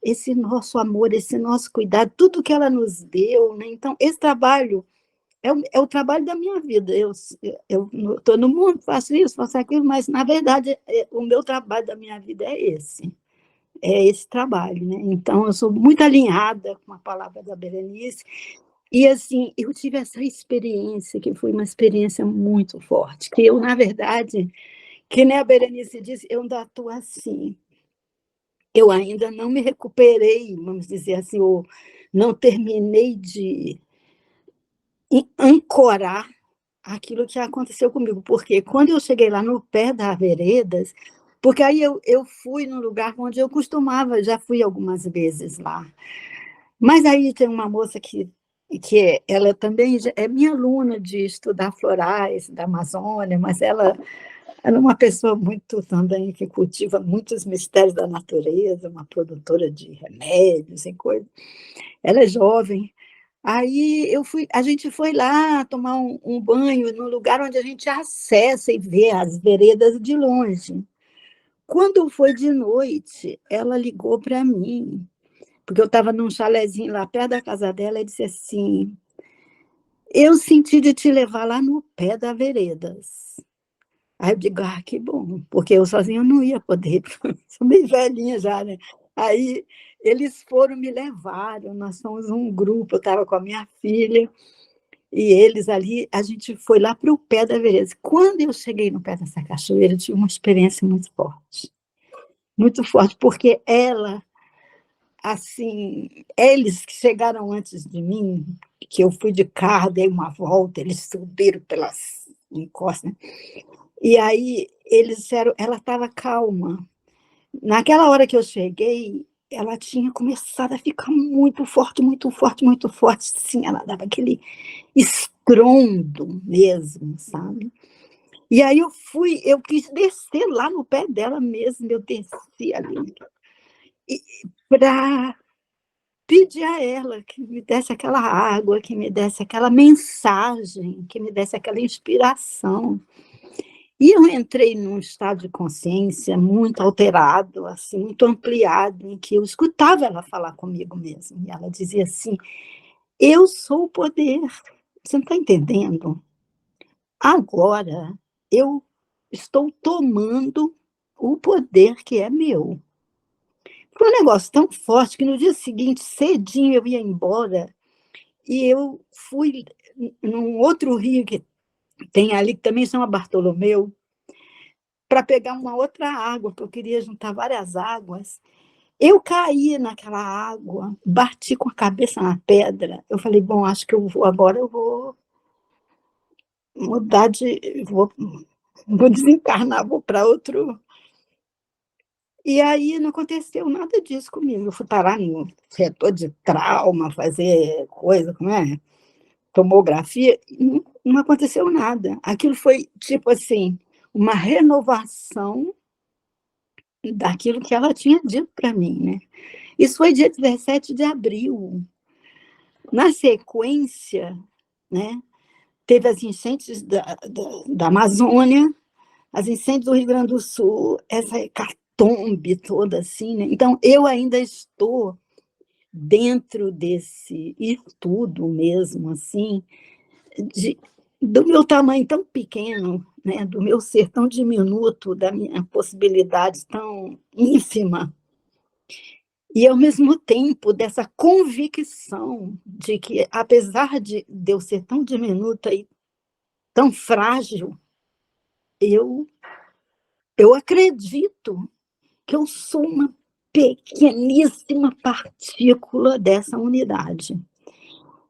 esse nosso amor, esse nosso cuidado, tudo que ela nos deu, né? Então, esse trabalho é o trabalho da minha vida. Eu estou no mundo, faço isso, faço aquilo, mas, na verdade, o meu trabalho da minha vida é esse trabalho, né? Então, eu sou muito alinhada com a palavra da Berenice, e, assim, eu tive essa experiência, que foi uma experiência muito forte, que eu, na verdade, que nem a Berenice disse, eu ainda estou assim, eu ainda não me recuperei, vamos dizer assim, ou não terminei de ancorar aquilo que aconteceu comigo, porque quando eu cheguei lá no pé das veredas, porque aí eu fui no lugar onde eu costumava, já fui algumas vezes lá, mas aí tem uma moça que ela também é minha aluna de estudar florais da Amazônia, mas ela é uma pessoa muito também que cultiva muitos mistérios da natureza, uma produtora de remédios e coisas. Ela é jovem. Aí a gente foi lá tomar um banho no lugar onde a gente acessa e vê as veredas de longe. Quando foi de noite, ela ligou para mim, porque eu estava num chalezinho lá perto da casa dela, e disse assim: eu senti de te levar lá no pé das veredas. Aí eu digo, que bom, porque eu sozinha não ia poder, sou bem velhinha já, né? Aí eles foram, me levaram, nós somos um grupo, eu estava com a minha filha, e eles ali, a gente foi lá para o pé da vereda. Quando eu cheguei no pé dessa cachoeira, eu tive uma experiência muito forte, porque ela, assim, eles que chegaram antes de mim, que eu fui de carro, dei uma volta, eles subiram pelas encostas, né? E aí eles disseram, ela estava calma. Naquela hora que eu cheguei, ela tinha começado a ficar muito forte, muito forte, muito forte. Sim, ela dava aquele estrondo mesmo, sabe? E aí eu quis descer lá no pé dela mesmo, eu desci ali, para pedir a ela que me desse aquela água, que me desse aquela mensagem, que me desse aquela inspiração. E eu entrei num estado de consciência muito alterado, assim, muito ampliado, em que eu escutava ela falar comigo mesmo. E ela dizia assim: eu sou o poder. Você não está entendendo? Agora eu estou tomando o poder que é meu. Foi um negócio tão forte que no dia seguinte, cedinho, eu ia embora e eu fui num outro rio que tem ali, que também chama Bartolomeu. para pegar uma outra água, porque eu queria juntar várias águas. Eu caí naquela água, bati com a cabeça na pedra. Eu falei, bom, acho que agora eu vou mudar vou desencarnar, vou para outro. E aí não aconteceu nada disso comigo. Eu fui parar no setor de trauma, fazer coisa, como é? Tomografia, não aconteceu nada. Aquilo foi, tipo assim, uma renovação daquilo que ela tinha dito para mim, né? Isso foi dia 17 de abril. Na sequência, né, teve as enchentes da Amazônia, as enchentes do Rio Grande do Sul, essa hecatombe toda assim, né? Então, eu ainda estou dentro desse estudo mesmo, assim, do meu tamanho tão pequeno, né, do meu ser tão diminuto, da minha possibilidade tão ínfima, e, ao mesmo tempo, dessa convicção de que, apesar de eu ser tão diminuta e tão frágil, eu acredito que eu sou uma pequeníssima partícula dessa unidade.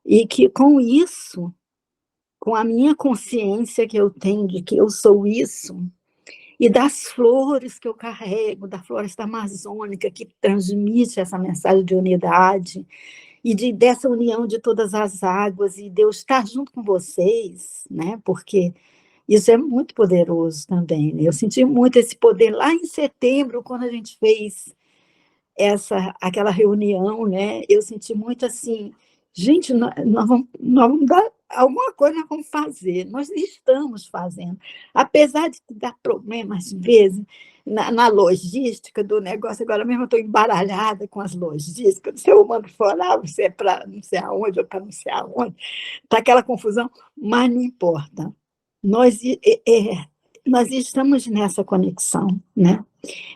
E que, com isso, com a minha consciência que eu tenho de que eu sou isso, e das flores que eu carrego, da floresta amazônica, que transmite essa mensagem de unidade, e dessa união de todas as águas, e Deus estar junto com vocês, né? Porque isso é muito poderoso também. Né? Eu senti muito esse poder lá em setembro, quando a gente fez aquela reunião, né? Eu senti muito assim, gente, nós vamos dar alguma coisa, nós vamos fazer, nós estamos fazendo, apesar de dar problema às vezes na logística do negócio. Agora mesmo eu estou embaralhada com as logísticas, do ser humano fora, você é para não sei aonde ou para não sei aonde, está aquela confusão, mas não importa, nós estamos nessa conexão, né?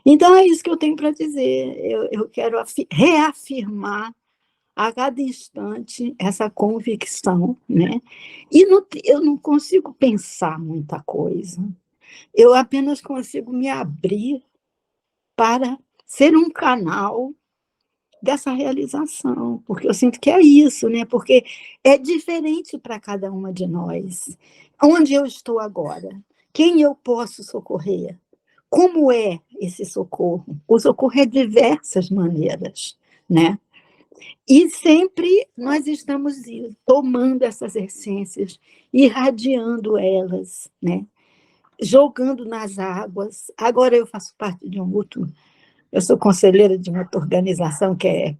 Então, é isso que eu tenho para dizer. Eu quero reafirmar a cada instante essa convicção, né? E eu não consigo pensar muita coisa. Eu apenas consigo me abrir para ser um canal dessa realização, porque eu sinto que é isso, né? Porque é diferente para cada uma de nós. Onde eu estou agora? Quem eu posso socorrer? Como é esse socorro? O socorro é de diversas maneiras, né? E sempre nós estamos tomando essas essências, irradiando elas, né? Jogando nas águas. Agora eu faço parte de eu sou conselheira de uma outra organização que é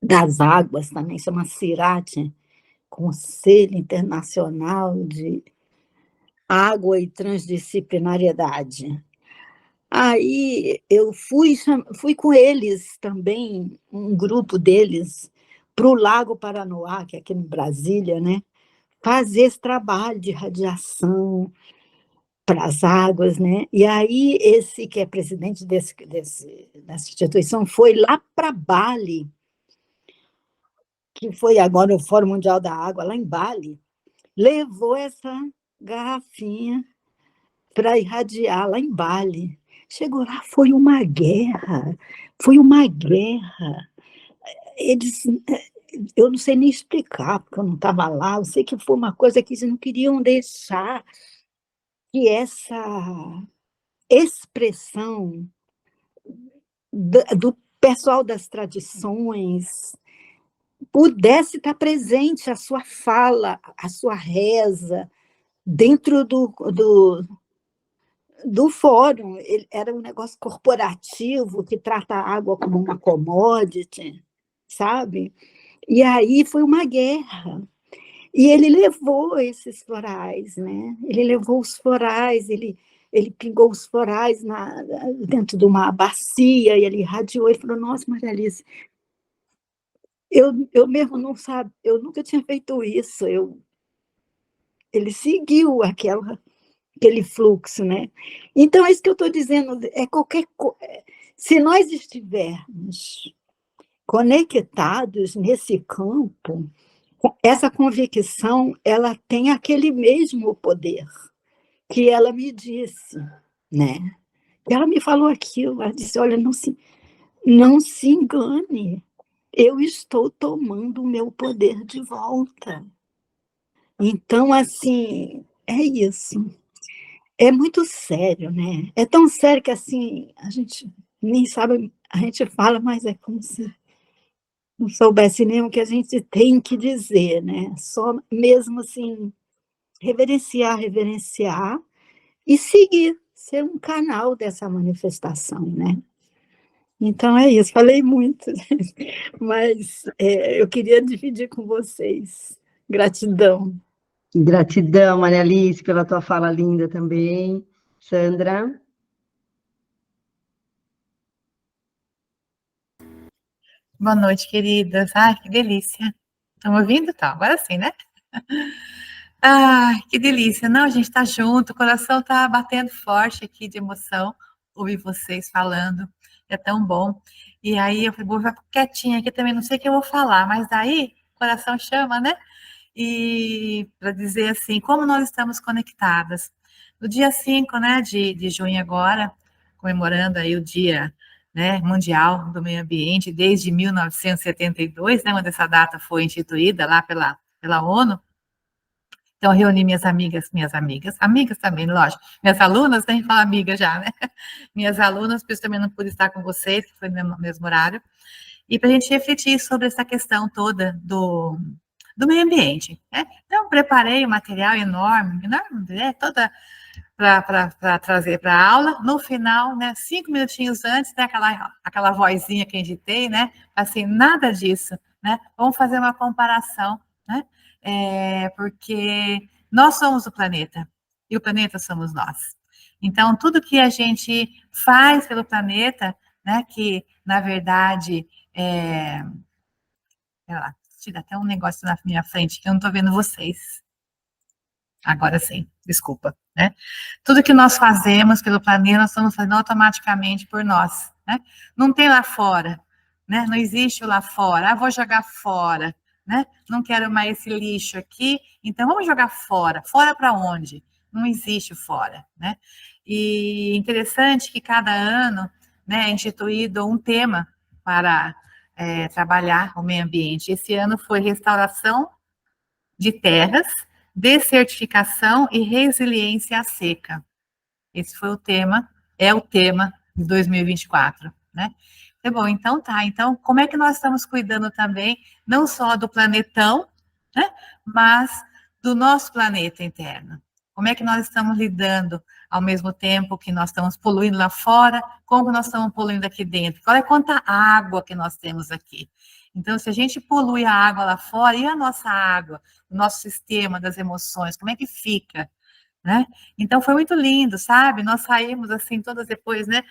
das águas também, chama CIRAT, Conselho Internacional de Água e Transdisciplinariedade. Aí eu fui com eles também, um grupo deles, para o Lago Paranoá, que é aqui em Brasília, né? Fazer esse trabalho de radiação para as águas, né? E aí esse que é presidente dessa instituição foi lá para Bali, que foi agora o Fórum Mundial da Água, lá em Bali, levou essa garrafinha para irradiar lá em Bali. Chegou lá, foi uma guerra. Eles, eu não sei nem explicar, porque eu não estava lá, eu sei que foi uma coisa que eles não queriam deixar que essa expressão do pessoal das tradições pudesse estar presente, a sua fala, a sua reza, dentro do fórum. Era um negócio corporativo que trata a água como uma commodity, sabe? E aí foi uma guerra. E ele levou esses florais, né? Ele levou os florais, ele pingou os florais dentro de uma bacia, e ele irradiou, e falou, nossa, Maria Alice, eu mesmo não sabe, eu nunca tinha feito isso. Ele seguiu aquele fluxo, né? Então, é isso que eu estou dizendo, se nós estivermos conectados nesse campo, essa convicção, ela tem aquele mesmo poder que ela me disse, né? E ela me falou aquilo, ela disse, olha, não se engane, eu estou tomando o meu poder de volta. Então, assim, é isso. É muito sério, né? É tão sério que, assim, a gente nem sabe, a gente fala, mas é como se não soubesse nem o que a gente tem que dizer, né? Só mesmo, assim, reverenciar e seguir, ser um canal dessa manifestação, né? Então é isso, falei muito, mas eu queria dividir com vocês. Gratidão. Gratidão, Maria Alice, pela tua fala linda também. Sandra? Boa noite, queridas. Ai, que delícia. Estão me ouvindo? Tá, agora sim, né? Ai, que delícia. Não, a gente tá junto, o coração tá batendo forte aqui de emoção, ouvir vocês falando, é tão bom. E aí eu falei, vou ficar quietinha aqui também, não sei o que eu vou falar, mas aí o coração chama, né? E para dizer assim, como nós estamos conectadas. No dia 5, né, de junho agora, comemorando aí o Dia, né, Mundial do Meio Ambiente, desde 1972, né, quando essa data foi instituída lá pela ONU. Então, eu reuni amigas também, lógico, minhas alunas, nem fala amiga já, né? Minhas alunas, por isso também não pude estar com vocês, que foi no mesmo horário, e para a gente refletir sobre essa questão toda do meio ambiente, né? Então, preparei um material enorme, né? Toda para trazer para a aula. No final, né? 5 minutinhos antes, né? Aquela vozinha que a gente tem, né? Assim, nada disso, né? Vamos fazer uma comparação, né? Porque nós somos o planeta e o planeta somos nós. Então, tudo que a gente faz pelo planeta, né? Que na verdade sei lá, tira até um negócio na minha frente que eu não estou vendo vocês. Agora sim, desculpa, né? Tudo que nós fazemos pelo planeta, nós estamos fazendo automaticamente por nós, né? Não tem lá fora, né? Não existe o lá fora. Ah, vou jogar fora, né? Não quero mais esse lixo aqui, então vamos jogar fora. Fora para onde? Não existe fora, né? E interessante que cada ano, né, é instituído um tema para trabalhar o meio ambiente. Esse ano foi restauração de terras, desertificação e resiliência à seca. Esse foi o tema, é o tema de 2024, né? É bom, então tá. Então, como é que nós estamos cuidando também, não só do planetão, né, mas do nosso planeta interno? Como é que nós estamos lidando ao mesmo tempo que nós estamos poluindo lá fora, como nós estamos poluindo aqui dentro? Olha quanta água que nós temos aqui. Então, se a gente polui a água lá fora, e a nossa água, o nosso sistema das emoções, como é que fica? Né? Então foi muito lindo, sabe? Nós saímos assim todas depois, né?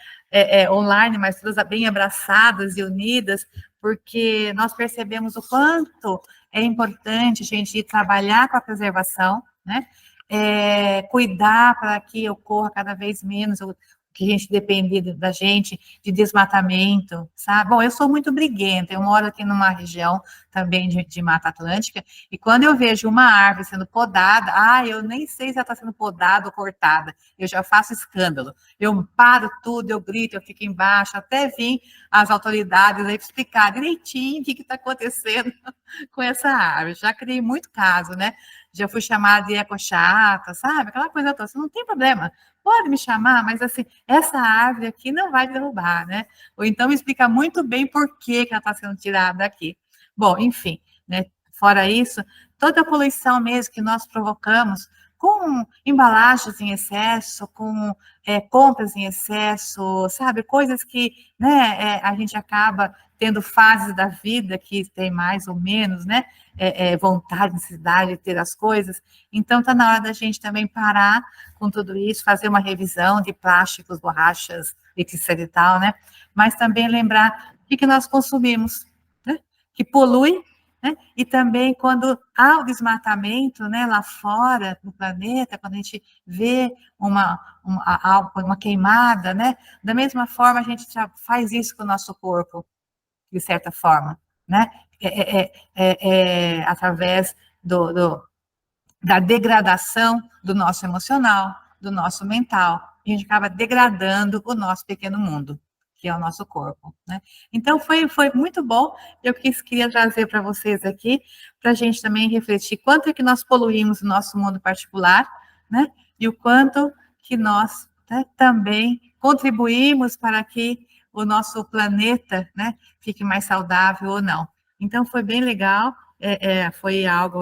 Online, mas todas bem abraçadas e unidas, porque nós percebemos o quanto é importante a gente trabalhar com a preservação, né? Cuidar para que ocorra cada vez menos o que a gente depende da gente, de desmatamento, sabe? Bom, eu sou muito briguenta, eu moro aqui numa região também de Mata Atlântica, e quando eu vejo uma árvore sendo podada, eu nem sei se ela está sendo podada ou cortada, eu já faço escândalo, eu paro tudo, eu grito, eu fico embaixo, até vir as autoridades aí explicar direitinho o que está acontecendo com essa árvore. Já criei muito caso, né? Já fui chamada de ecochata, sabe? Aquela coisa toda, não tem problema, pode me chamar, mas assim, essa árvore aqui não vai derrubar, né? Ou então me explica muito bem por que ela está sendo tirada daqui. Bom, enfim, né? Fora isso, toda a poluição mesmo que nós provocamos com embalagens em excesso, com compras em excesso, sabe? Coisas que, né, a gente acaba tendo fases da vida que tem mais ou menos, né? Vontade, necessidade de ter as coisas. Então, está na hora da gente também parar com tudo isso, fazer uma revisão de plásticos, borrachas, etc e tal, né? Mas também lembrar o que nós consumimos, né? Que polui, né? E também quando há o desmatamento, né, lá fora no planeta, quando a gente vê uma queimada, né? Da mesma forma, a gente faz isso com o nosso corpo, de certa forma, né? Através da degradação do nosso emocional, do nosso mental, a gente acaba degradando o nosso pequeno mundo, que é o nosso corpo, né? Então, foi muito bom. Eu queria trazer para vocês aqui, para a gente também refletir quanto é que nós poluímos o nosso mundo particular, né? E o quanto que nós, né, também contribuímos para que o nosso planeta, né, fique mais saudável ou não. Então, foi bem legal, foi algo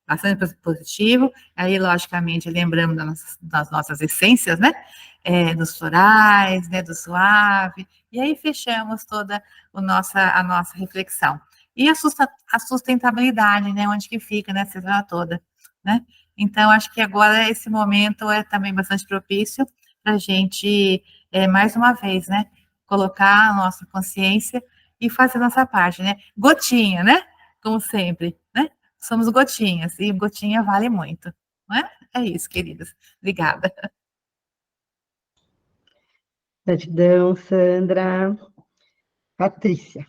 bastante positivo. Aí, logicamente, lembramos das nossas essências, né, dos florais, né, do suave, e aí fechamos toda a nossa reflexão. E a sustentabilidade, né, onde que fica, né, essa semana toda, né? Então, acho que agora esse momento é também bastante propício para a gente, mais uma vez, né, colocar a nossa consciência e fazer a nossa parte, né? Gotinha, né? Como sempre, né? Somos gotinhas, e gotinha vale muito, não é? É isso, queridas. Obrigada. Gratidão, Sandra. Patrícia.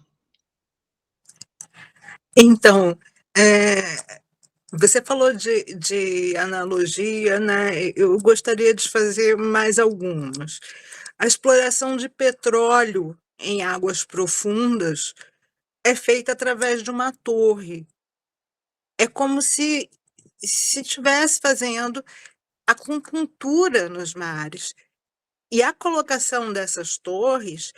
Então, você falou de analogia, né? Eu gostaria de fazer mais algumas. A exploração de petróleo em águas profundas é feita através de uma torre. É como se estivesse fazendo acupuntura nos mares. E a colocação dessas torres,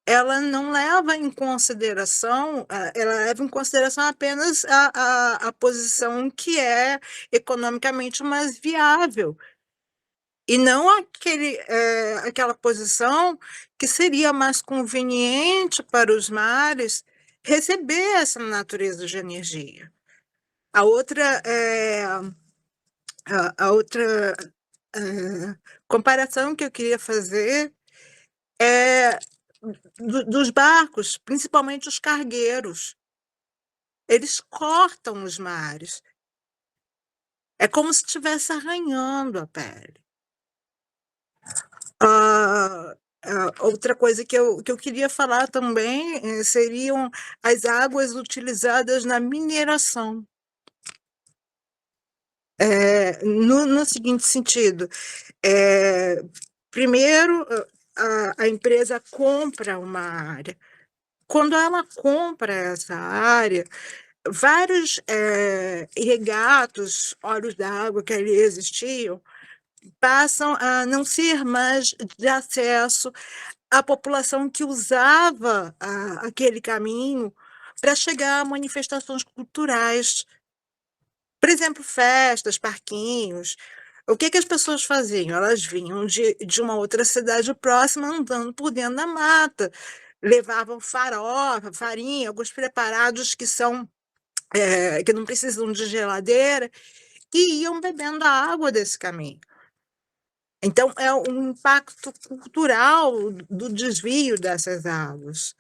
ela não leva em consideração, ela leva em consideração apenas a posição que é economicamente mais viável, e não aquela posição que seria mais conveniente para os mares receber essa natureza de energia. A outra comparação que eu queria fazer é dos barcos, principalmente os cargueiros. Eles cortam os mares. É como se estivesse arranhando a pele. Outra coisa que eu queria falar também seriam as águas utilizadas na mineração. No seguinte sentido, primeiro, a empresa compra uma área. Quando ela compra essa área, vários regatos, olhos d'água que ali existiam, passam a não ser mais de acesso à população que usava aquele caminho para chegar a manifestações culturais. Por exemplo, festas, parquinhos. O que as pessoas faziam? Elas vinham de uma outra cidade próxima andando por dentro da mata, levavam farofa, farinha, alguns preparados que não precisam de geladeira, e iam bebendo a água desse caminho. Então, é um impacto cultural do desvio dessas águas,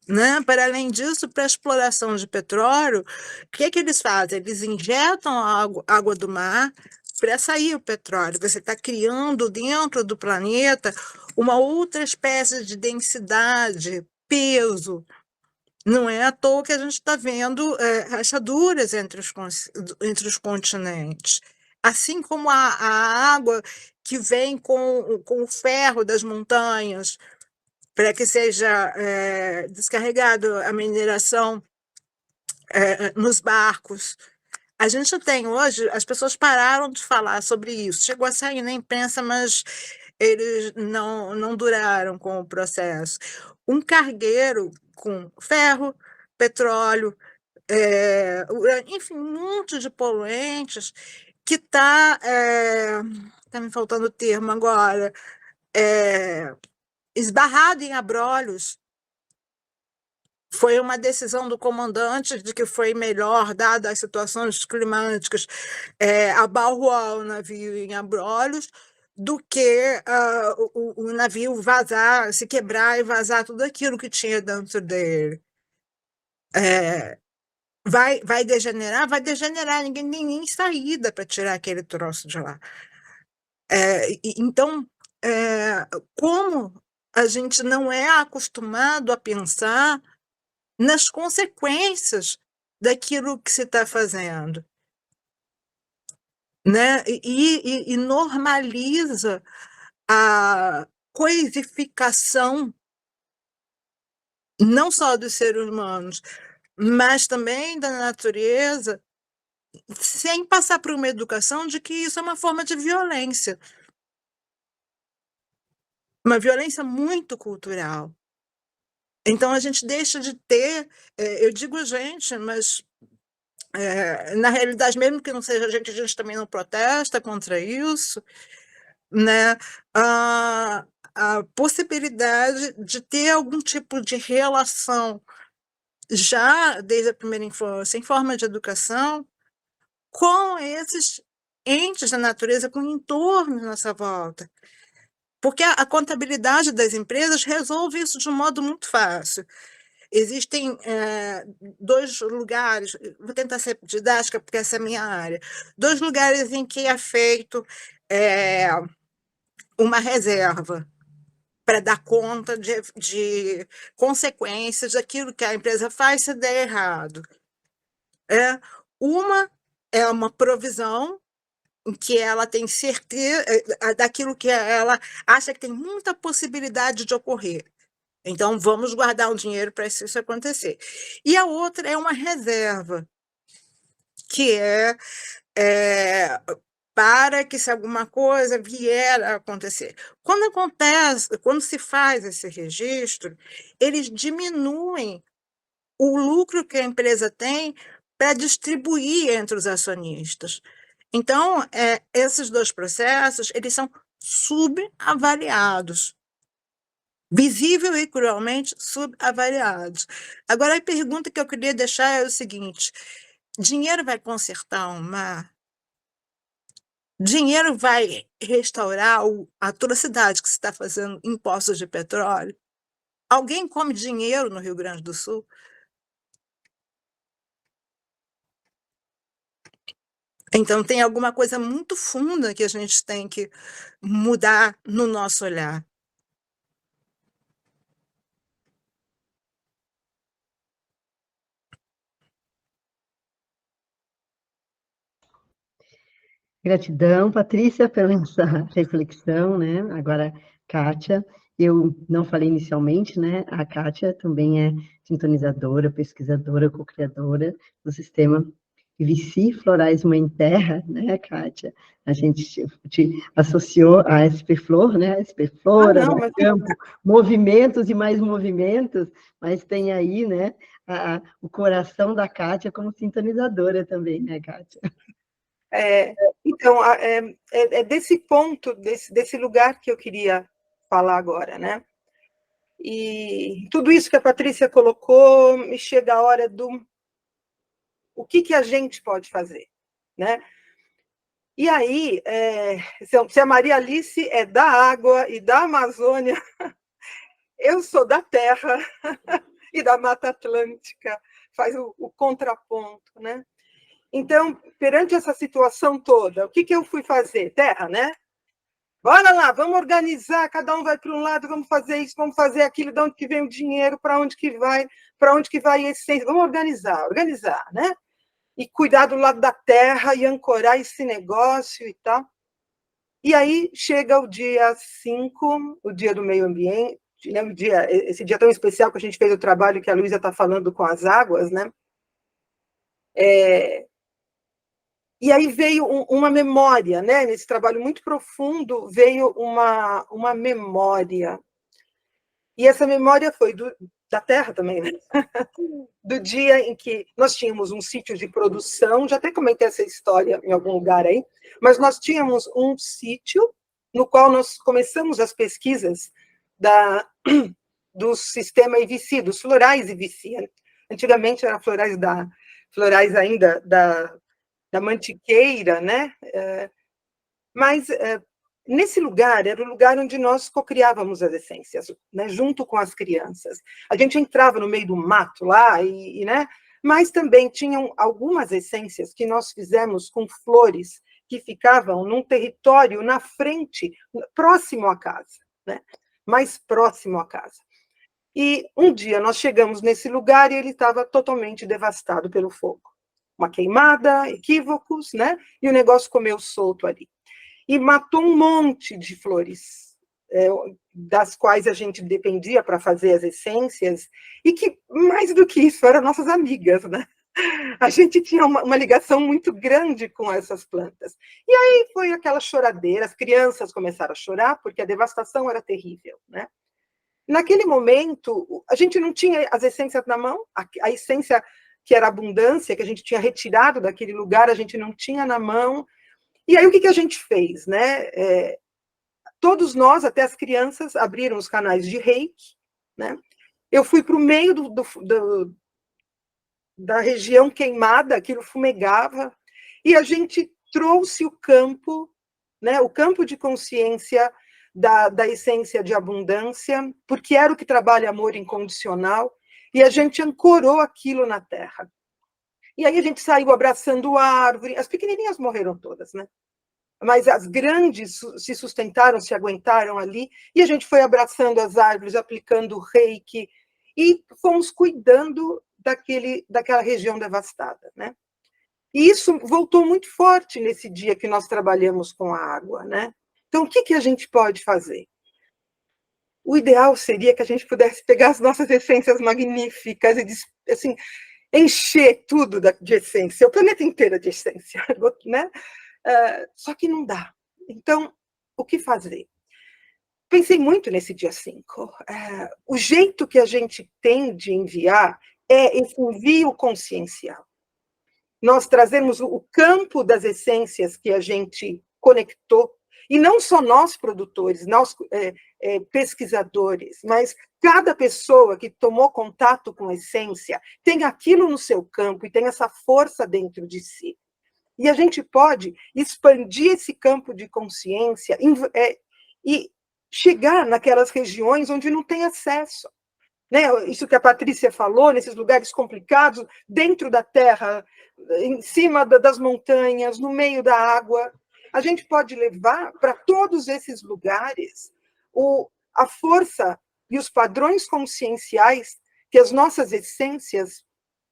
né? Para além disso, para a exploração de petróleo, o que eles fazem? Eles injetam a água do mar para sair o petróleo. Você está criando dentro do planeta uma outra espécie de densidade, peso. Não é à toa que a gente está vendo rachaduras entre os continentes. Assim como a água que vem com o ferro das montanhas, para que seja descarregado a mineração nos barcos. A gente tem hoje, as pessoas pararam de falar sobre isso. Chegou a sair na imprensa, mas eles não duraram com o processo. Um cargueiro com ferro, petróleo, enfim, um monte de poluentes que está me faltando o termo agora, esbarrado em abrolhos. Foi uma decisão do comandante de que foi melhor, dadas as situações climáticas, abalroar o navio em abrolhos do que o navio vazar, se quebrar e vazar tudo aquilo que tinha dentro dele. Vai degenerar? Vai degenerar, ninguém tem nem saída para tirar aquele troço de lá. Então, como a gente não é acostumado a pensar nas consequências daquilo que se está fazendo, né? E normaliza a coisificação não só dos seres humanos, mas também da natureza, sem passar por uma educação de que isso é uma forma de violência. Uma violência muito cultural. Então, a gente deixa de ter, eu digo gente, mas na realidade, mesmo que não seja a gente também não protesta contra isso, né? A possibilidade de ter algum tipo de relação já desde a primeira infância, em forma de educação, com esses entes da natureza, com o entorno à nossa volta. Porque a contabilidade das empresas resolve isso de um modo muito fácil. Existem 2 lugares, vou tentar ser didática, porque essa é a minha área, 2 lugares em que é feito uma reserva para dar conta de consequências daquilo que a empresa faz se der errado. Uma é uma provisão em que ela tem certeza daquilo que ela acha que tem muita possibilidade de ocorrer. Então, vamos guardar um dinheiro para isso acontecer. E a outra é uma reserva, que para que, se alguma coisa vier a acontecer. Quando se faz esse registro, eles diminuem o lucro que a empresa tem para distribuir entre os acionistas. Então, esses 2 processos, eles são subavaliados. Visível e cruelmente subavaliados. Agora, a pergunta que eu queria deixar é o seguinte: dinheiro vai consertar o mar? Dinheiro vai restaurar a atrocidade que se está fazendo em poços de petróleo? Alguém come dinheiro no Rio Grande do Sul? Então, tem alguma coisa muito funda que a gente tem que mudar no nosso olhar. Gratidão, Patrícia, pela essa reflexão, né? Agora, Kátia, eu não falei inicialmente, né? A Kátia também é sintonizadora, pesquisadora, co-criadora do sistema Vici Florais Mãe Terra, né, Kátia? A gente te associou à SP Flor, né? A SP Flor, não, mas... campo, movimentos e mais movimentos, mas tem aí, né, o coração da Kátia como sintonizadora também, né, Kátia? Então, é desse ponto, desse lugar que eu queria falar agora, né? E tudo isso que a Patrícia colocou, me chega a hora do o que a gente pode fazer, né? E aí, se a Maria Alice é da água e da Amazônia, eu sou da terra e da Mata Atlântica, faz o contraponto, né? Então, perante essa situação toda, o que eu fui fazer? Terra, né? Bora lá, vamos organizar, cada um vai para um lado, vamos fazer isso, vamos fazer aquilo, de onde que vem o dinheiro, para onde que vai a essência, vamos organizar, né? E cuidar do lado da terra e ancorar esse negócio e tal. E aí chega o dia 5, o dia do meio ambiente, né? Esse dia tão especial que a gente fez o trabalho que a Luísa está falando com as águas, né? E aí veio uma memória, né? Nesse trabalho muito profundo, veio uma memória. E essa memória foi da terra também, né? Do dia em que nós tínhamos um sítio de produção, já até comentei essa história em algum lugar aí, mas nós tínhamos um sítio no qual nós começamos as pesquisas do sistema IVC, dos florais IVC. Antigamente eram florais ainda da mantiqueira, né? Mas nesse lugar, era o lugar onde nós cocriávamos as essências, né? Junto com as crianças. A gente entrava no meio do mato lá, né? Mas também tinham algumas essências que nós fizemos com flores que ficavam num território na frente, próximo à casa, né? Mais próximo à casa. E um dia nós chegamos nesse lugar e ele estava totalmente devastado pelo fogo. Uma queimada, equívocos, né? E o negócio comeu solto ali. E matou um monte de flores das quais a gente dependia para fazer as essências, e que, mais do que isso, eram nossas amigas, né? A gente tinha uma ligação muito grande com essas plantas. E aí foi aquela choradeira, as crianças começaram a chorar, porque a devastação era terrível, né? Naquele momento, a gente não tinha as essências na mão, a essência que era abundância, que a gente tinha retirado daquele lugar, a gente não tinha na mão. E aí o que a gente fez, né? Todos nós, até as crianças, abriram os canais de reiki, né? Eu fui para o meio da região queimada, aquilo fumegava, e a gente trouxe o campo, né? O campo de consciência da essência de abundância, porque era o que trabalha amor incondicional, e a gente ancorou aquilo na terra. E aí a gente saiu abraçando a árvore, as pequenininhas morreram todas, né? Mas as grandes se sustentaram, se aguentaram ali, e a gente foi abraçando as árvores, aplicando reiki, e fomos cuidando daquela região devastada, né? E isso voltou muito forte nesse dia que nós trabalhamos com a água, né? Então, o que a gente pode fazer? O ideal seria que a gente pudesse pegar as nossas essências magníficas e, assim, encher tudo de essência, o planeta inteiro de essência, né? Só que não dá. Então, o que fazer? Pensei muito nesse dia 5. O jeito que a gente tem de enviar é esse envio consciencial. Nós trazemos o campo das essências que a gente conectou, e não só nós produtores, nós pesquisadores, mas cada pessoa que tomou contato com a essência tem aquilo no seu campo e tem essa força dentro de si. E a gente pode expandir esse campo de consciência e chegar naquelas regiões onde não tem acesso. Né? Isso que a Patrícia falou, nesses lugares complicados, dentro da terra, em cima das montanhas, no meio da água. A gente pode levar para todos esses lugares a força e os padrões conscienciais que as nossas essências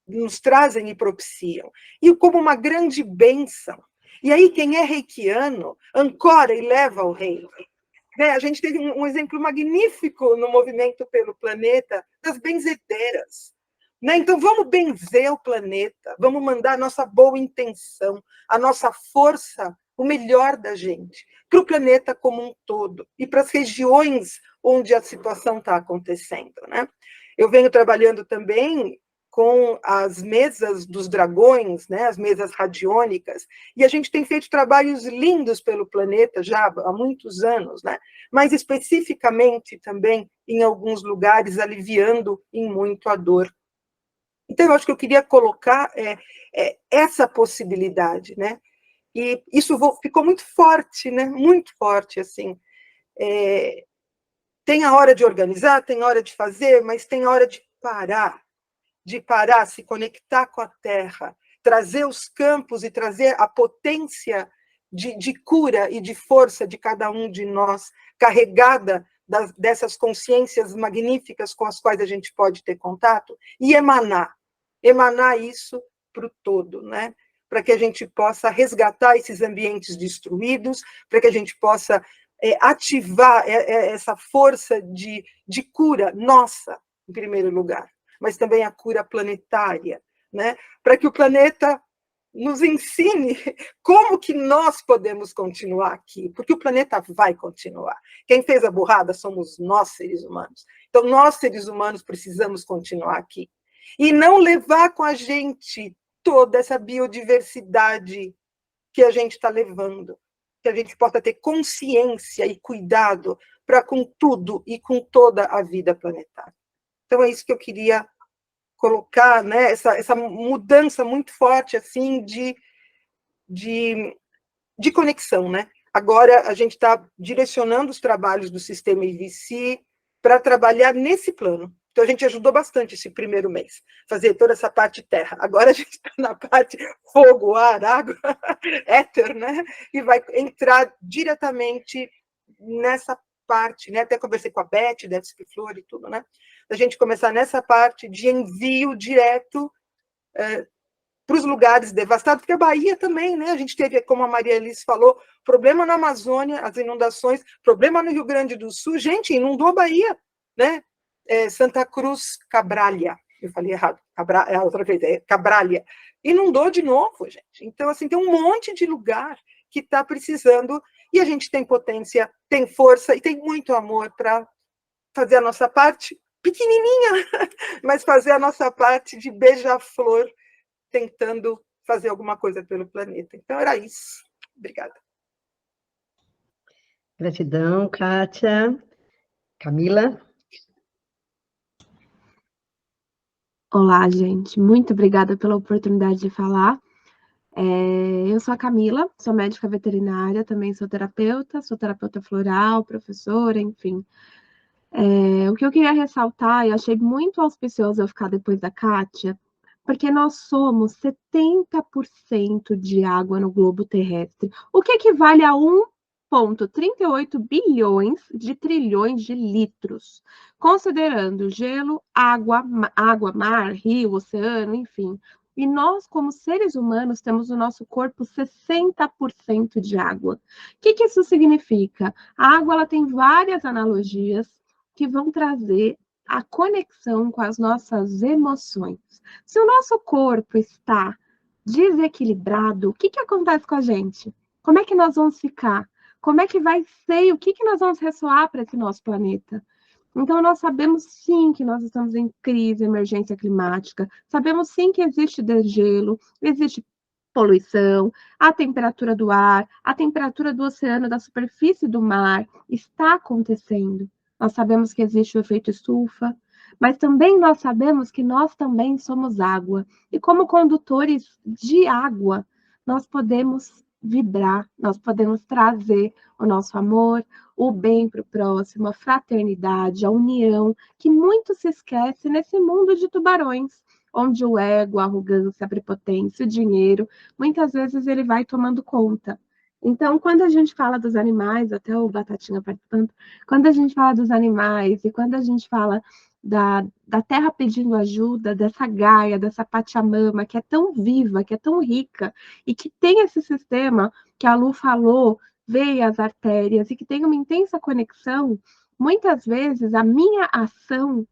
nos trazem e propiciam, e como uma grande bênção. E aí, quem é reikiano, ancora e leva o reiki. Né? A gente teve um exemplo magnífico no movimento pelo planeta das benzedeiras. Né? Então, vamos benzer o planeta, vamos mandar a nossa boa intenção, a nossa força, o melhor da gente, para o planeta como um todo, e para as regiões onde a situação está acontecendo. Né? Eu venho trabalhando também com as mesas dos dragões, né, as mesas radiônicas, e a gente tem feito trabalhos lindos pelo planeta já há muitos anos, né, mas especificamente também em alguns lugares aliviando em muito a dor. Então, eu acho que eu queria colocar essa possibilidade, né, e isso ficou muito forte, né, muito forte, assim. Tem a hora de organizar, tem a hora de fazer, mas tem a hora de parar, se conectar com a terra, trazer os campos e trazer a potência de cura e de força de cada um de nós, carregada dessas consciências magníficas com as quais a gente pode ter contato, e emanar isso para o todo, né? Para que a gente possa resgatar esses ambientes destruídos, para que a gente possa ativar essa força de cura nossa, em primeiro lugar, mas também a cura planetária, né? Para que o planeta nos ensine como que nós podemos continuar aqui, porque o planeta vai continuar. Quem fez a burrada somos nós, seres humanos. Então, nós, seres humanos, precisamos continuar aqui. E não levar com a gente toda essa biodiversidade que a gente está levando, que a gente possa ter consciência e cuidado para com tudo e com toda a vida planetária. Então, é isso que eu queria colocar, né? Essa mudança muito forte assim de conexão. Né? Agora, a gente está direcionando os trabalhos do sistema IVC para trabalhar nesse plano. Então, a gente ajudou bastante esse primeiro mês, fazer toda essa parte terra. Agora a gente está na parte fogo, ar, água, éter, né? E vai entrar diretamente nessa parte, né? Até conversei com a Beth, da Flor e tudo, né? A gente começar nessa parte de envio direto para os lugares devastados, porque a Bahia também, né? A gente teve, como a Maria Alice falou, problema na Amazônia, as inundações, problema no Rio Grande do Sul. Gente, inundou a Bahia, né? Santa Cruz Cabralha, eu falei errado, outra vez, Cabralha. Inundou de novo, gente. Então, assim, tem um monte de lugar que está precisando, e a gente tem potência, tem força e tem muito amor para fazer a nossa parte, pequenininha, mas fazer a nossa parte de beija-flor, tentando fazer alguma coisa pelo planeta. Então, era isso. Obrigada. Gratidão, Kátia. Camila? Olá, gente. Muito obrigada pela oportunidade de falar. Eu sou a Camila, sou médica veterinária, também sou terapeuta floral, professora, enfim. O que eu queria ressaltar, e achei muito auspicioso eu ficar depois da Kátia, porque nós somos 70% de água no globo terrestre, o que equivale a 1,38 bilhões de trilhões de litros, considerando gelo, água, mar, rio, oceano, enfim. E nós, como seres humanos, temos no nosso corpo 60% de água. O que isso significa? A água ela tem várias analogias que vão trazer a conexão com as nossas emoções. Se o nosso corpo está desequilibrado, o que acontece com a gente? Como é que nós vamos ficar? Como é que vai ser e o que nós vamos ressoar para esse nosso planeta? Então, nós sabemos sim que nós estamos em crise, emergência climática, sabemos sim que existe degelo, existe poluição, a temperatura do ar, a temperatura do oceano, da superfície do mar está acontecendo. Nós sabemos que existe o efeito estufa, mas também nós sabemos que nós também somos água. E como condutores de água, nós podemos vibrar, nós podemos trazer o nosso amor, o bem para o próximo, a fraternidade, a união, que muito se esquece nesse mundo de tubarões, onde o ego, a arrogância, a prepotência, o dinheiro, muitas vezes ele vai tomando conta. Então, quando a gente fala dos animais, até o Batatinha participando, quando a gente fala dos animais e quando a gente fala da terra pedindo ajuda, dessa Gaia, dessa Pachamama, que é tão viva, que é tão rica, e que tem esse sistema que a Lu falou, veias, artérias, e que tem uma intensa conexão, muitas vezes a minha ação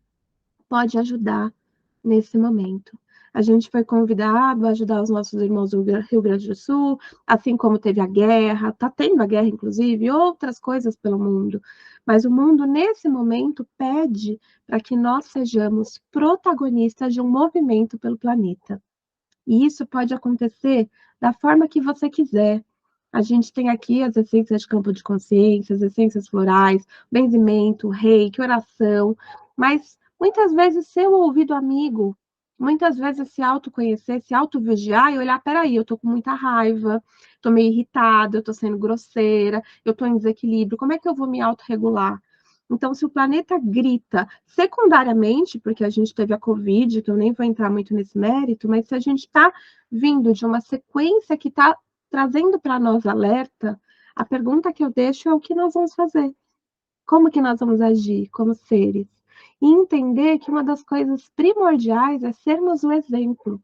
pode ajudar nesse momento. A gente foi convidado a ajudar os nossos irmãos do Rio Grande do Sul, assim como teve a guerra, está tendo a guerra, inclusive, e outras coisas pelo mundo. Mas o mundo, nesse momento, pede para que nós sejamos protagonistas de um movimento pelo planeta. E isso pode acontecer da forma que você quiser. A gente tem aqui as essências de campo de consciência, as essências florais, benzimento, reiki, oração, mas muitas vezes ser o ouvido amigo, muitas vezes se autoconhecer, se autovigiar e olhar, peraí, eu tô com muita raiva, tô meio irritada, eu tô sendo grosseira, eu tô em desequilíbrio, como é que eu vou me autorregular? Então, se o planeta grita, secundariamente, porque a gente teve a Covid, que eu nem vou entrar muito nesse mérito, mas se a gente está vindo de uma sequência que está trazendo para nós alerta, a pergunta que eu deixo é o que nós vamos fazer? Como que nós vamos agir como seres? E entender que uma das coisas primordiais é sermos o exemplo.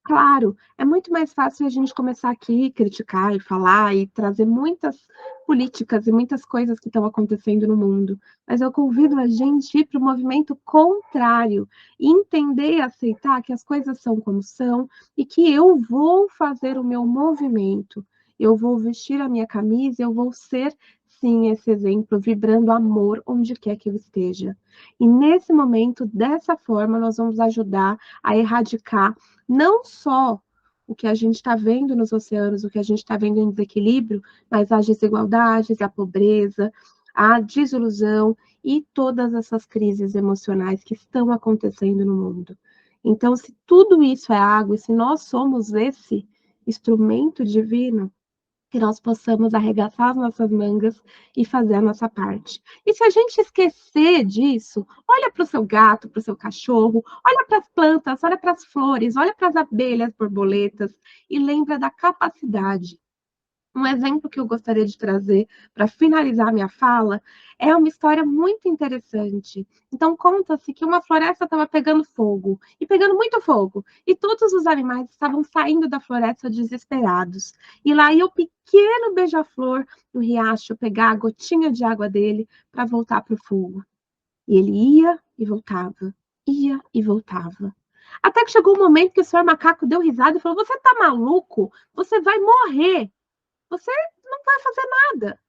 Claro, é muito mais fácil a gente começar aqui, criticar e falar e trazer muitas políticas e muitas coisas que estão acontecendo no mundo, mas eu convido a gente a ir para o movimento contrário, e entender e aceitar que as coisas são como são e que eu vou fazer o meu movimento, eu vou vestir a minha camisa, eu vou ser, sim, esse exemplo, vibrando amor onde quer que eu esteja. E nesse momento, dessa forma, nós vamos ajudar a erradicar não só o que a gente está vendo nos oceanos, o que a gente está vendo em desequilíbrio, mas as desigualdades, a pobreza, a desilusão e todas essas crises emocionais que estão acontecendo no mundo. Então, se tudo isso é água, e se nós somos esse instrumento divino, que nós possamos arregaçar as nossas mangas e fazer a nossa parte. E se a gente esquecer disso, olha para o seu gato, para o seu cachorro, olha para as plantas, olha para as flores, olha para as abelhas, borboletas, e lembra da capacidade Um exemplo que eu gostaria de trazer para finalizar minha fala é uma história muito interessante. Então, conta-se que uma floresta estava pegando fogo, e pegando muito fogo, e todos os animais estavam saindo da floresta desesperados. E lá ia o pequeno beija-flor no riacho pegar a gotinha de água dele para voltar para o fogo. E ele ia e voltava. Até que chegou um momento que o senhor macaco deu risada e falou: "Você tá maluco? Você vai morrer! Você não vai fazer nada."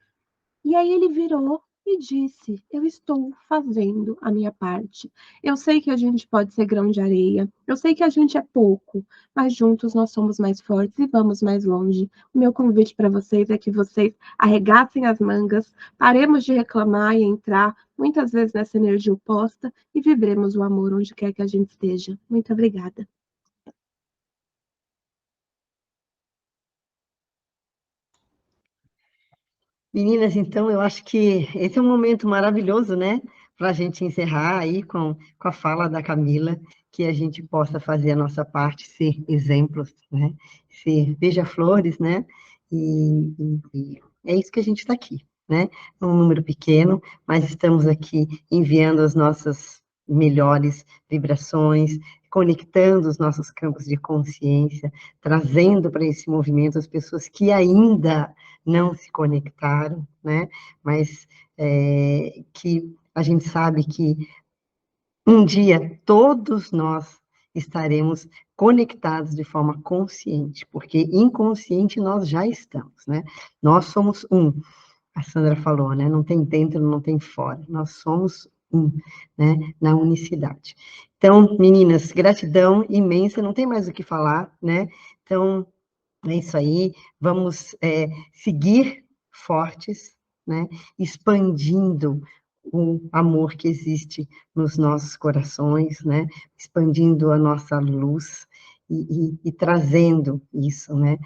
E aí ele virou e disse: "Eu estou fazendo a minha parte. Eu sei que a gente pode ser grão de areia, eu sei que a gente é pouco, mas juntos nós somos mais fortes e vamos mais longe." O meu convite para vocês é que vocês arregassem as mangas, paremos de reclamar e entrar muitas vezes nessa energia oposta e vibremos o amor onde quer que a gente esteja. Muito obrigada. Meninas, então, eu acho que esse é um momento maravilhoso, né? Para a gente encerrar aí com a fala da Camila, que a gente possa fazer a nossa parte, ser exemplos, né? Ser beija-flores, né? E é isso que a gente está aqui, né? É um número pequeno, mas estamos aqui enviando as nossas melhores vibrações, conectando os nossos campos de consciência, trazendo para esse movimento as pessoas que ainda não se conectaram, né? Mas que a gente sabe que um dia todos nós estaremos conectados de forma consciente, porque inconsciente nós já estamos, né? Nós somos um, a Sandra falou, né? Não tem dentro, não tem fora, nós somos um, né? Na unicidade. Então, meninas, gratidão imensa, não tem mais o que falar, né? Então, é isso aí, vamos seguir fortes, né? Expandindo o amor que existe nos nossos corações, né? Expandindo a nossa luz e trazendo isso, né?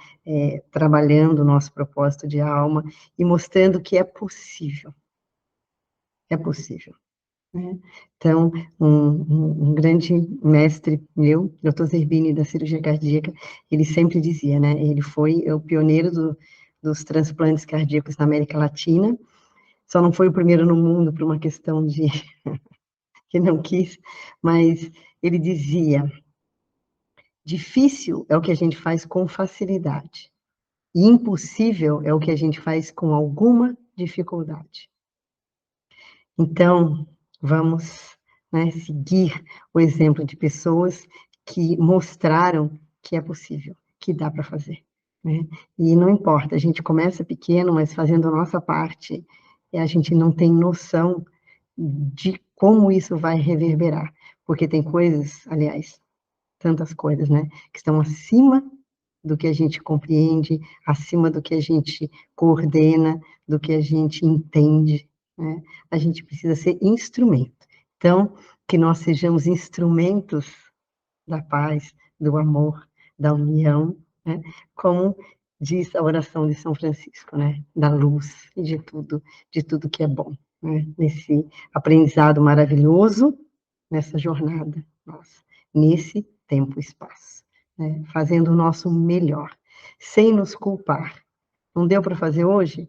Trabalhando o nosso propósito de alma e mostrando que é possível. É possível. Né? Então, um grande mestre meu, Dr. Zerbini, da cirurgia cardíaca, ele sempre dizia, né? Ele foi o pioneiro dos transplantes cardíacos na América Latina, só não foi o primeiro no mundo por uma questão de que não quis, mas ele dizia: difícil é o que a gente faz com facilidade, e impossível é o que a gente faz com alguma dificuldade. Então, vamos, né, seguir o exemplo de pessoas que mostraram que é possível, que dá para fazer, né? E não importa, a gente começa pequeno, mas fazendo a nossa parte, e a gente não tem noção de como isso vai reverberar, porque tem coisas, aliás, tantas coisas, né, que estão acima do que a gente compreende, acima do que a gente coordena, do que a gente entende, né? A gente precisa ser instrumento. Então, que nós sejamos instrumentos da paz, do amor, da união, né? Como diz a oração de São Francisco, né? Da luz e de tudo que é bom, né? Nesse aprendizado maravilhoso, nessa jornada nossa, nesse tempo e espaço, né? Fazendo o nosso melhor, sem nos culpar. Não deu para fazer hoje?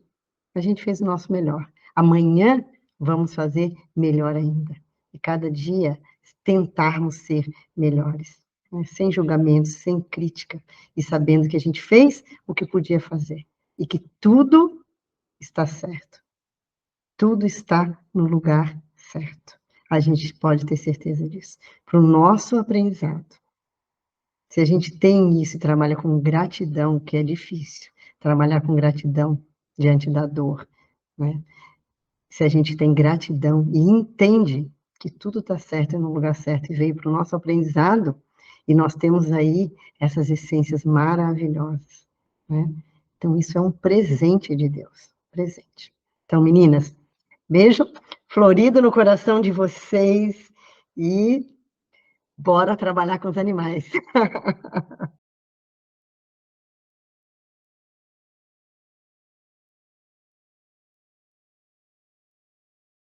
A gente fez o nosso melhor. Amanhã vamos fazer melhor ainda. E cada dia tentarmos ser melhores, né? Sem julgamentos, sem crítica, e sabendo que a gente fez o que podia fazer e que tudo está certo. Tudo está no lugar certo. A gente pode ter certeza disso. Para o nosso aprendizado. Se a gente tem isso e trabalha com gratidão, que é difícil, trabalhar com gratidão diante da dor, né? Se a gente tem gratidão e entende que tudo está certo e no lugar certo e veio para o nosso aprendizado, e nós temos aí essas essências maravilhosas, né? Então, isso é um presente de Deus, presente. Então, meninas, beijo florido no coração de vocês e bora trabalhar com os animais.